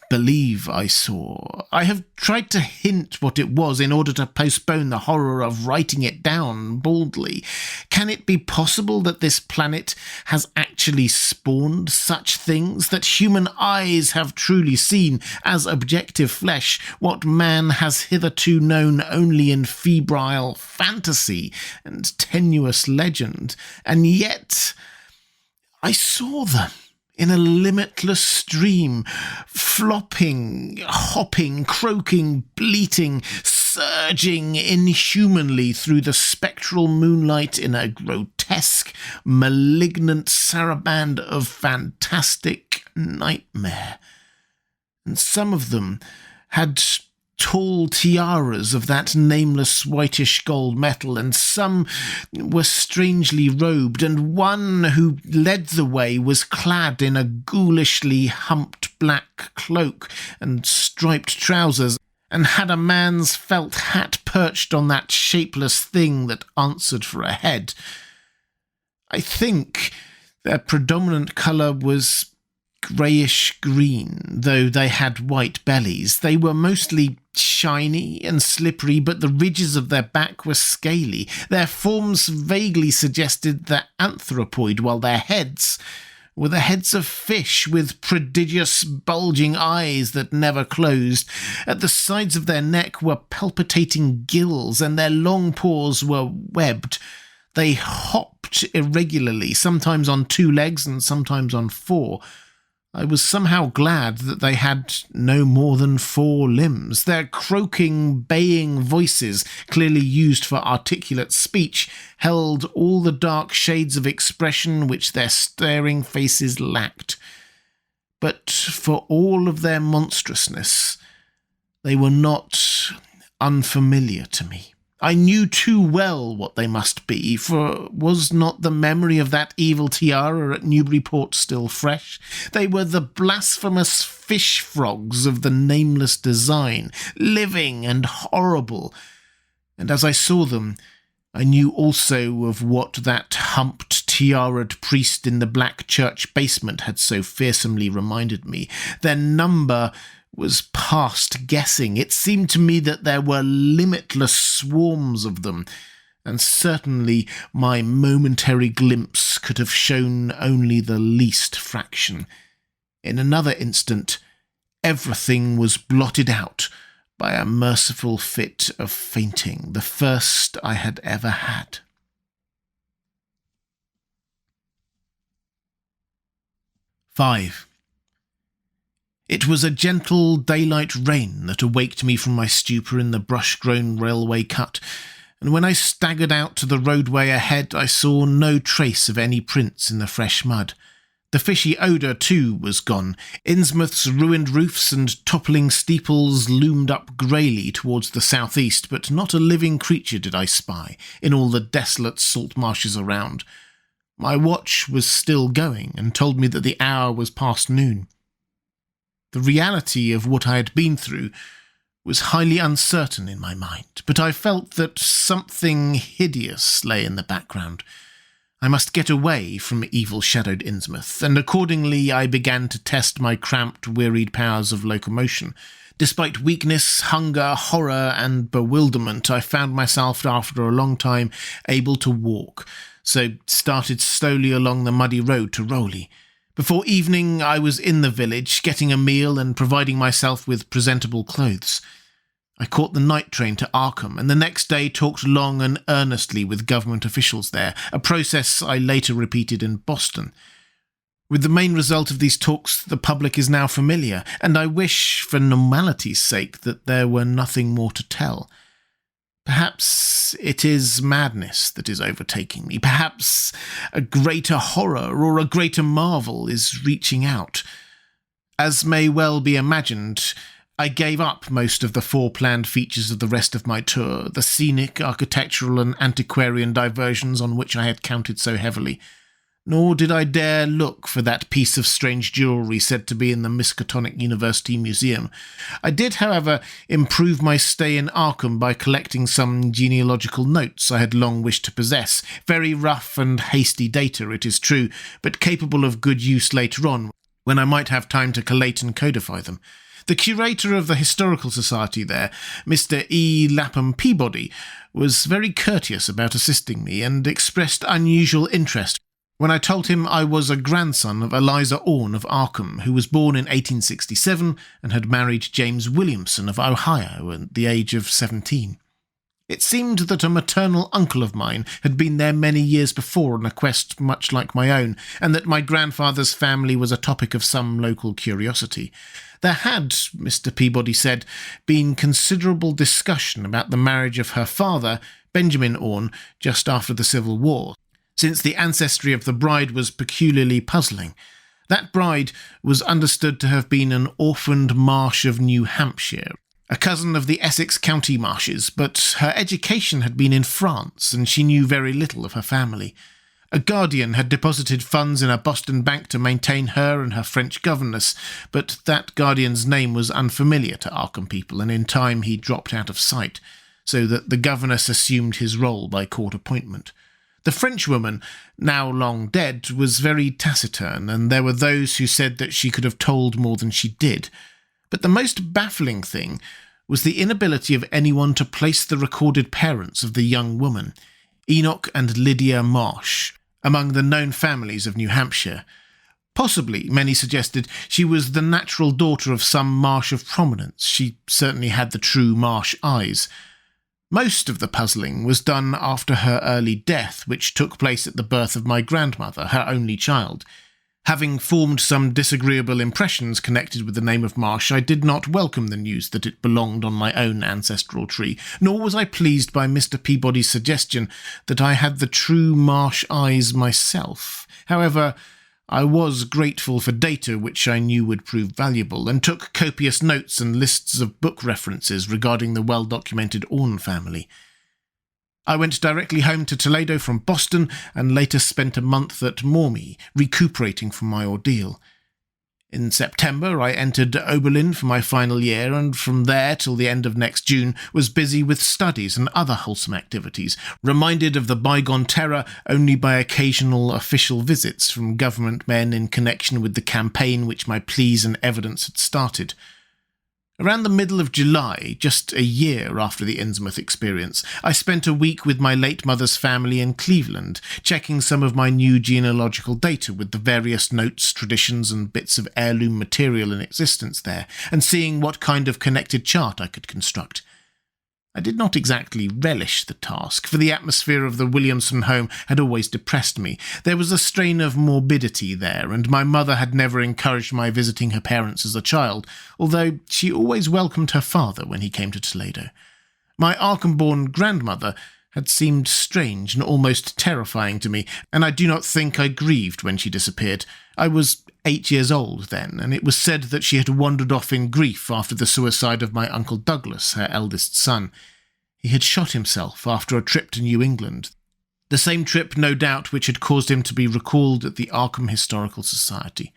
Speaker 1: believe I saw. I have tried to hint what it was in order to postpone the horror of writing it down baldly. Can it be possible that this planet has actually spawned such things, that human eyes have truly seen as objective flesh what man has hitherto known only in febrile fantasy and tenuous legend? And yet I saw them in a limitless stream, flopping, hopping, croaking, bleating, surging inhumanly through the spectral moonlight in a grotesque, malignant saraband of fantastic nightmare. And some of them had tall tiaras of that nameless whitish gold metal, and some were strangely robed, and one who led the way was clad in a ghoulishly humped black cloak and striped trousers, and had a man's felt hat perched on that shapeless thing that answered for a head. I think their predominant colour was greyish-green, though they had white bellies. They were mostly shiny and slippery, but the ridges of their back were scaly. Their forms vaguely suggested the anthropoid, while their heads were the heads of fish with prodigious bulging eyes that never closed. At the sides of their neck were palpitating gills, and their long paws were webbed. They hopped irregularly, sometimes on 2 legs and sometimes on 4. I was somehow glad that they had no more than 4 limbs. Their croaking, baying voices, clearly used for articulate speech, held all the dark shades of expression which their staring faces lacked. But for all of their monstrousness, they were not unfamiliar to me. I knew too well what they must be, for was not the memory of that evil tiara at Newburyport still fresh? They were the blasphemous fish frogs of the nameless design, living and horrible. And as I saw them, I knew also of what that humped, tiaraed priest in the black church basement had so fearsomely reminded me. Their number was past guessing. It seemed to me that there were limitless swarms of them, and certainly my momentary glimpse could have shown only the least fraction. In another instant, everything was blotted out by a merciful fit of fainting, the first I had ever had. 5. It was a gentle daylight rain that awaked me from my stupor in the brush-grown railway cut, and when I staggered out to the roadway ahead, I saw no trace of any prints in the fresh mud. The fishy odour, too, was gone. Innsmouth's ruined roofs and toppling steeples loomed up greyly towards the southeast, but not a living creature did I spy in all the desolate salt marshes around. My watch was still going, and told me that the hour was past noon. The reality of what I had been through was highly uncertain in my mind, but I felt that something hideous lay in the background. I must get away from evil-shadowed Innsmouth, and accordingly I began to test my cramped, wearied powers of locomotion. Despite weakness, hunger, horror, and bewilderment, I found myself, after a long time, able to walk, so started slowly along the muddy road to Rowley. Before evening, I was in the village, getting a meal and providing myself with presentable clothes. I caught the night train to Arkham, and the next day talked long and earnestly with government officials there, a process I later repeated in Boston. With the main result of these talks, the public is now familiar, and I wish, for normality's sake, that there were nothing more to tell. Perhaps it is madness that is overtaking me. Perhaps a greater horror or a greater marvel is reaching out. As may well be imagined, I gave up most of the foreplanned features of the rest of my tour, the scenic, architectural and antiquarian diversions on which I had counted so heavily. Nor did I dare look for that piece of strange jewellery said to be in the Miskatonic University Museum. I did, however, improve my stay in Arkham by collecting some genealogical notes I had long wished to possess. Very rough and hasty data, it is true, but capable of good use later on, when I might have time to collate and codify them. The curator of the Historical Society there, Mr. E. Lapham Peabody, was very courteous about assisting me and expressed unusual interest when I told him I was a grandson of Eliza Orne of Arkham, who was born in 1867 and had married James Williamson of Ohio at the age of 17. It seemed that a maternal uncle of mine had been there many years before on a quest much like my own, and that my grandfather's family was a topic of some local curiosity. There had, Mr. Peabody said, been considerable discussion about the marriage of her father, Benjamin Orne, just after the Civil War, since the ancestry of the bride was peculiarly puzzling. That bride was understood to have been an orphaned Marsh of New Hampshire, a cousin of the Essex County Marshes, but her education had been in France, and she knew very little of her family. A guardian had deposited funds in a Boston bank to maintain her and her French governess, but that guardian's name was unfamiliar to Arkham people, and in time he dropped out of sight, so that the governess assumed his role by court appointment. The Frenchwoman, now long dead, was very taciturn, and there were those who said that she could have told more than she did. But the most baffling thing was the inability of anyone to place the recorded parents of the young woman, Enoch and Lydia Marsh, among the known families of New Hampshire. Possibly, many suggested, she was the natural daughter of some Marsh of prominence. She certainly had the true Marsh eyes. Most of the puzzling was done after her early death, which took place at the birth of my grandmother, her only child. Having formed some disagreeable impressions connected with the name of Marsh, I did not welcome the news that it belonged on my own ancestral tree, nor was I pleased by Mr. Peabody's suggestion that I had the true Marsh eyes myself. However, I was grateful for data which I knew would prove valuable, and took copious notes and lists of book references regarding the well-documented Orne family. I went directly home to Toledo from Boston, and later spent a month at Maumee, recuperating from my ordeal. In September, I entered Oberlin for my final year, and from there till the end of next June was busy with studies and other wholesome activities, reminded of the bygone terror only by occasional official visits from government men in connection with the campaign which my pleas and evidence had started. Around the middle of July, just a year after the Innsmouth experience, I spent a week with my late mother's family in Cleveland, checking some of my new genealogical data with the various notes, traditions and bits of heirloom material in existence there, and seeing what kind of connected chart I could construct. I did not exactly relish the task, for the atmosphere of the Williamson home had always depressed me. There was a strain of morbidity there, and my mother had never encouraged my visiting her parents as a child, although she always welcomed her father when he came to Toledo. My Arkham-born grandmother had seemed strange and almost terrifying to me, and I do not think I grieved when she disappeared. I was 8 years old then, and it was said that she had wandered off in grief after the suicide of my Uncle Douglas, her eldest son. He had shot himself after a trip to New England, the same trip, no doubt, which had caused him to be recalled at the Arkham Historical Society.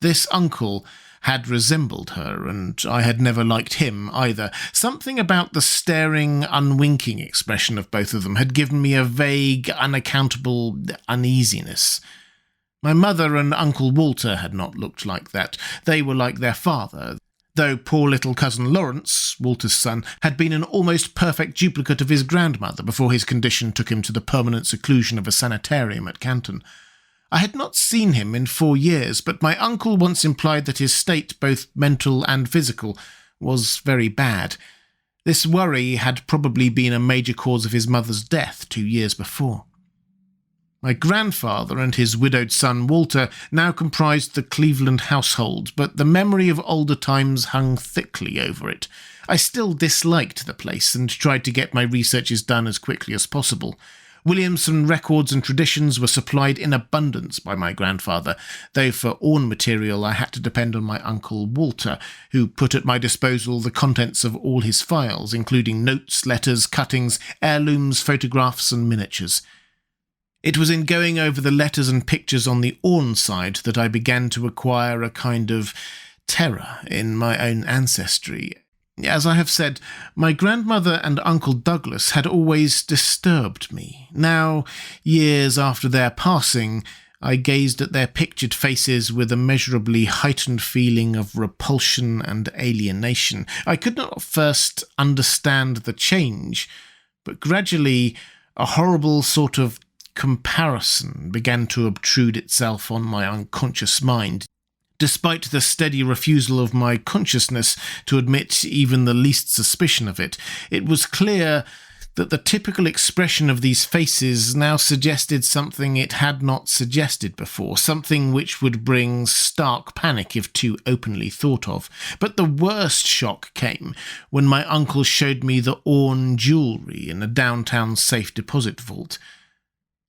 Speaker 1: This uncle had resembled her, and I had never liked him either. Something about the staring, unwinking expression of both of them had given me a vague, unaccountable uneasiness. My mother and Uncle Walter had not looked like that. They were like their father. though poor little cousin Lawrence, Walter's son, had been an almost perfect duplicate of his grandmother before his condition took him to the permanent seclusion of a sanitarium at Canton. I had not seen him in 4 years, but my uncle once implied that his state, both mental and physical, was very bad. This worry had probably been a major cause of his mother's death 2 years before. My grandfather and his widowed son Walter now comprised the Cleveland household, but the memory of older times hung thickly over it. I still disliked the place and tried to get my researches done as quickly as possible. Williamson records and traditions were supplied in abundance by my grandfather, though for Orne material I had to depend on my uncle Walter, who put at my disposal the contents of all his files, including notes, letters, cuttings, heirlooms, photographs and miniatures. It was in going over the letters and pictures on the Orne side that I began to acquire a kind of terror in my own ancestry. As I have said, my grandmother and Uncle Douglas had always disturbed me. Now, years after their passing, I gazed at their pictured faces with a measurably heightened feeling of repulsion and alienation. I could not first understand the change, but gradually a horrible sort of comparison began to obtrude itself on my unconscious mind. Despite the steady refusal of my consciousness to admit even the least suspicion of it, it was clear that the typical expression of these faces now suggested something it had not suggested before, something which would bring stark panic if too openly thought of. But the worst shock came when my uncle showed me the Orne jewellery in a downtown safe deposit vault.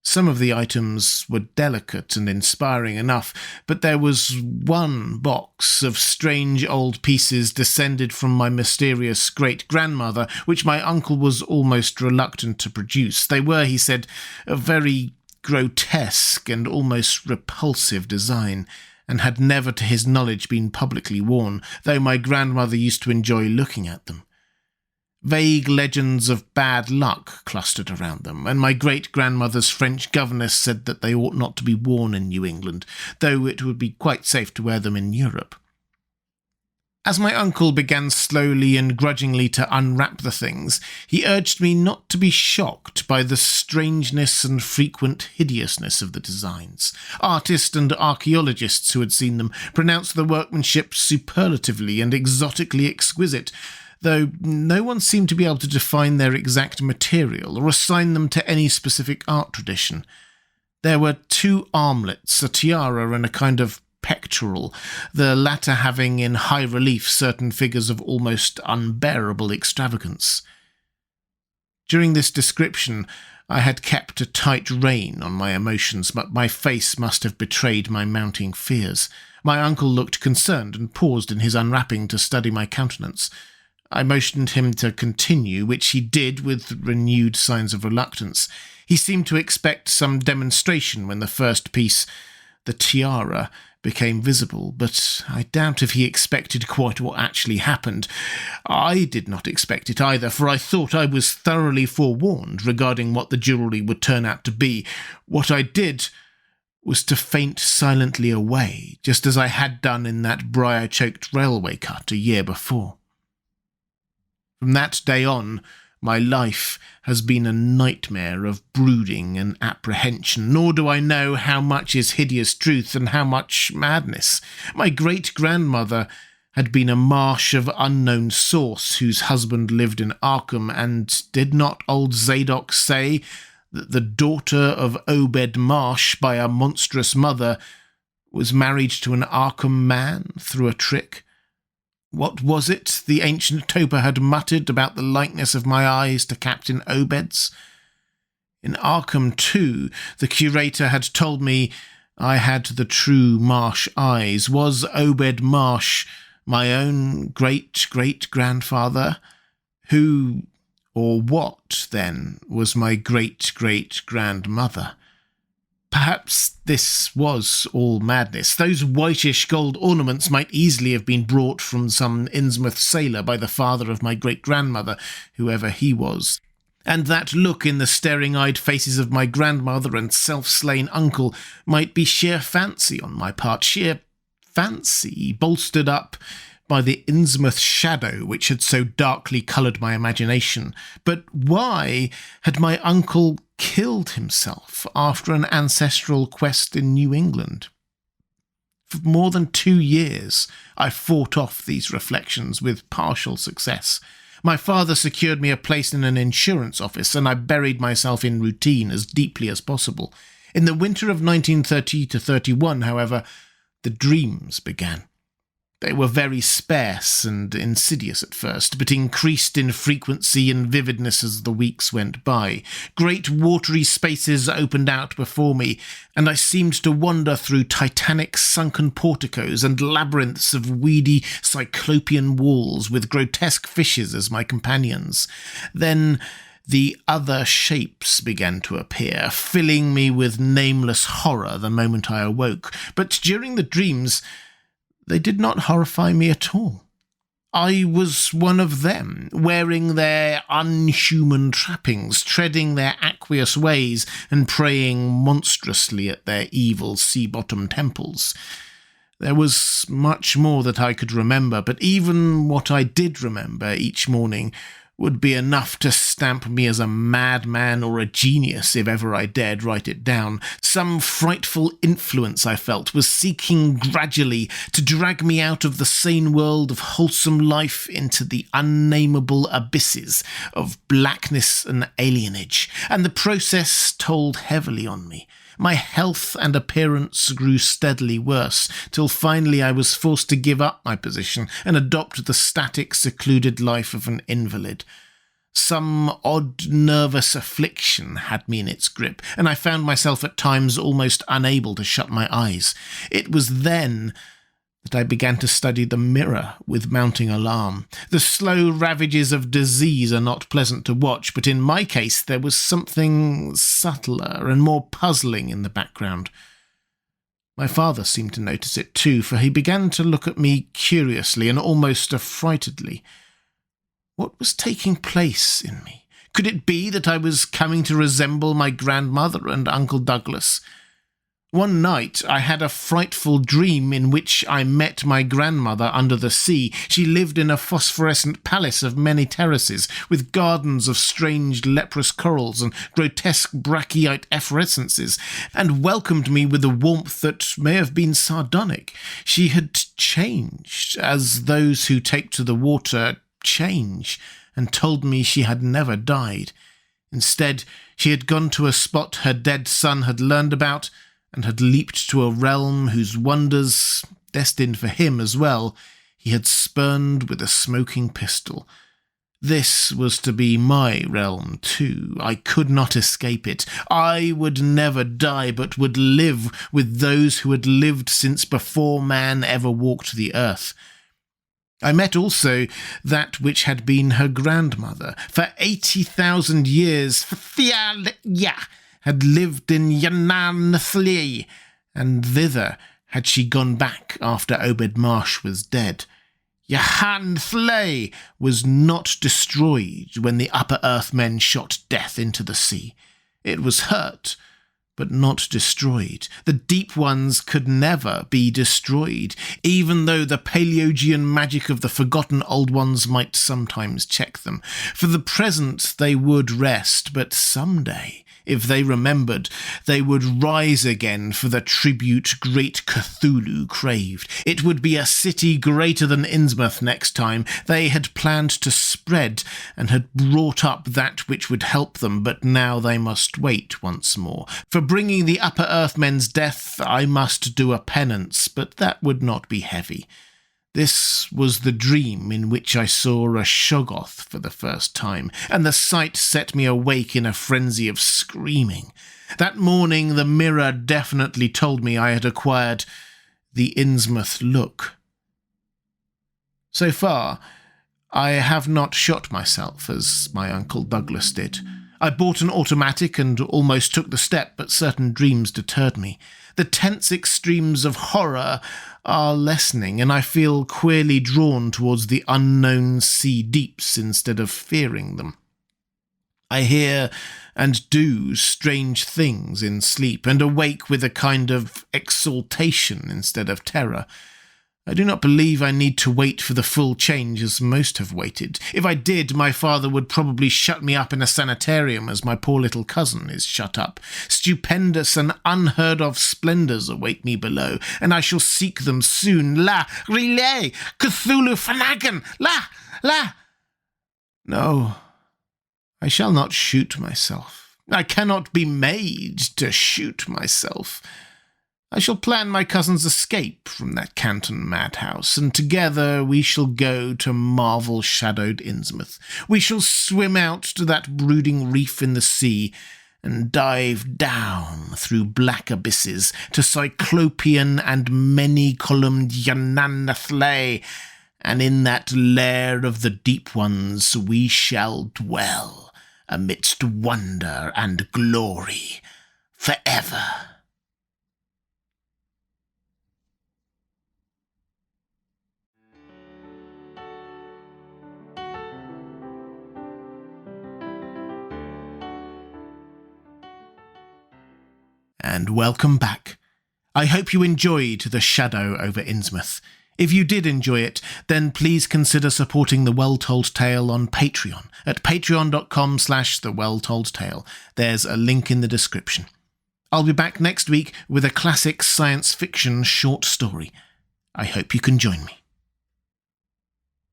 Speaker 1: Some of the items were delicate and inspiring enough, but there was one box of strange old pieces descended from my mysterious great-grandmother, which my uncle was almost reluctant to produce. They were, he said, a very grotesque and almost repulsive design, and had never to his knowledge been publicly worn, though my grandmother used to enjoy looking at them. Vague legends of bad luck clustered around them, and my great-grandmother's French governess said that they ought not to be worn in New England, though it would be quite safe to wear them in Europe. As my uncle began slowly and grudgingly to unwrap the things, he urged me not to be shocked by the strangeness and frequent hideousness of the designs. Artists and archaeologists who had seen them pronounced the workmanship superlatively and exotically exquisite, though no one seemed to be able to define their exact material or assign them to any specific art tradition. There were 2 armlets, a tiara and a kind of pectoral, the latter having in high relief certain figures of almost unbearable extravagance. During this description, I had kept a tight rein on my emotions, but my face must have betrayed my mounting fears. My uncle looked concerned and paused in his unwrapping to study my countenance. I motioned him to continue, which he did with renewed signs of reluctance. He seemed to expect some demonstration when the first piece, the tiara, became visible, but I doubt if he expected quite what actually happened. I did not expect it either, for I thought I was thoroughly forewarned regarding what the jewellery would turn out to be. What I did was to faint silently away, just as I had done in that briar-choked railway cut a year before. From that day on, my life has been a nightmare of brooding and apprehension, nor do I know how much is hideous truth and how much madness. My great-grandmother had been a Marsh of unknown source whose husband lived in Arkham, and did not old Zadok say that the daughter of Obed Marsh by a monstrous mother was married to an Arkham man through a trick? What was it the ancient toper had muttered about the likeness of my eyes to Captain Obed's? In Arkham, too, the curator had told me I had the true Marsh eyes. Was Obed Marsh my own great-great-grandfather? Who, or what, then, was my great-great-grandmother? Perhaps this was all madness. Those whitish gold ornaments might easily have been brought from some Innsmouth sailor by the father of my great-grandmother, whoever he was. And that look in the staring-eyed faces of my grandmother and self-slain uncle might be sheer fancy on my part, sheer fancy, bolstered up by the Innsmouth shadow which had so darkly coloured my imagination. But why had my uncle killed himself after an ancestral quest in New England? For more than 2 years, I fought off these reflections with partial success. My father secured me a place in an insurance office, and I buried myself in routine as deeply as possible. In the winter of 1930-31, however, the dreams began. They were very sparse and insidious at first, but increased in frequency and vividness as the weeks went by. Great watery spaces opened out before me, and I seemed to wander through titanic sunken porticos and labyrinths of weedy cyclopean walls with grotesque fishes as my companions. Then the other shapes began to appear, filling me with nameless horror the moment I awoke. But during the dreams, they did not horrify me at all. I was one of them, wearing their unhuman trappings, treading their aqueous ways, and praying monstrously at their evil sea-bottom temples. There was much more that I could remember, but even what I did remember each morning would be enough to stamp me as a madman or a genius if ever I dared write it down. Some frightful influence, I felt, was seeking gradually to drag me out of the sane world of wholesome life into the unnameable abysses of blackness and alienage, and the process told heavily on me. My health and appearance grew steadily worse, till finally I was forced to give up my position and adopt the static, secluded life of an invalid. Some odd nervous affliction had me in its grip, and I found myself at times almost unable to shut my eyes. It was then that I began to study the mirror with mounting alarm. The slow ravages of disease are not pleasant to watch, but in my case there was something subtler and more puzzling in the background. My father seemed to notice it too, for he began to look at me curiously and almost affrightedly. What was taking place in me? Could it be that I was coming to resemble my grandmother and Uncle Douglas? One night I had a frightful dream in which I met my grandmother under the sea. She lived in a phosphorescent palace of many terraces, with gardens of strange leprous corals and grotesque brachiite efflorescences, and welcomed me with a warmth that may have been sardonic. She had changed, as those who take to the water change, and told me she had never died. Instead, she had gone to a spot her dead son had learned about, and had leaped to a realm whose wonders, destined for him as well, he had spurned with a smoking pistol. This was to be my realm too. I could not escape it. I would never die, but would live with those who had lived since before man ever walked the earth. I met also that which had been her grandmother. For 80,000 years, had lived in Inmouth, and thither had she gone back after Obed Marsh was dead. Inmouth was not destroyed when the upper earth men shot death into the sea. It was hurt, but not destroyed. The deep ones could never be destroyed, even though the Paleogean magic of the forgotten old ones might sometimes check them. For the present they would rest, but someday, if they remembered, they would rise again for the tribute great Cthulhu craved. It would be a city greater than Innsmouth next time. They had planned to spread, and had brought up that which would help them, but now they must wait once more. For bringing the upper earthmen's death, I must do a penance, but that would not be heavy. This was the dream in which I saw a Shoggoth for the first time, and the sight set me awake in a frenzy of screaming. That morning the mirror definitely told me I had acquired the Innsmouth look. So far, I have not shot myself as my Uncle Douglas did. I bought an automatic and almost took the step, but certain dreams deterred me. The tense extremes of horror are lessening, and I feel queerly drawn towards the unknown sea deeps instead of fearing them. I hear and do strange things in sleep, and awake with a kind of exaltation instead of terror. I do not believe I need to wait for the full change as most have waited. If I did, my father would probably shut me up in a sanitarium as my poor little cousin is shut up. Stupendous and unheard-of splendours await me below, and I shall seek them soon. La, relay, Cthulhu Fanagan, la. No, I shall not shoot myself. I cannot be made to shoot myself. I shall plan my cousin's escape from that Canton madhouse, and together we shall go to marvel-shadowed Innsmouth. We shall swim out to that brooding reef in the sea, and dive down through black abysses to Cyclopean and many-columned Yananathlay, and in that lair of the deep ones we shall dwell, amidst wonder and glory, forever. And welcome back. I hope you enjoyed The Shadow over Innsmouth. If you did enjoy it, then please consider supporting The Well Told Tale on Patreon at patreon.com/thewelltoldtale. There's a link in the description. I'll be back next week with a classic science fiction short story. I hope you can join me.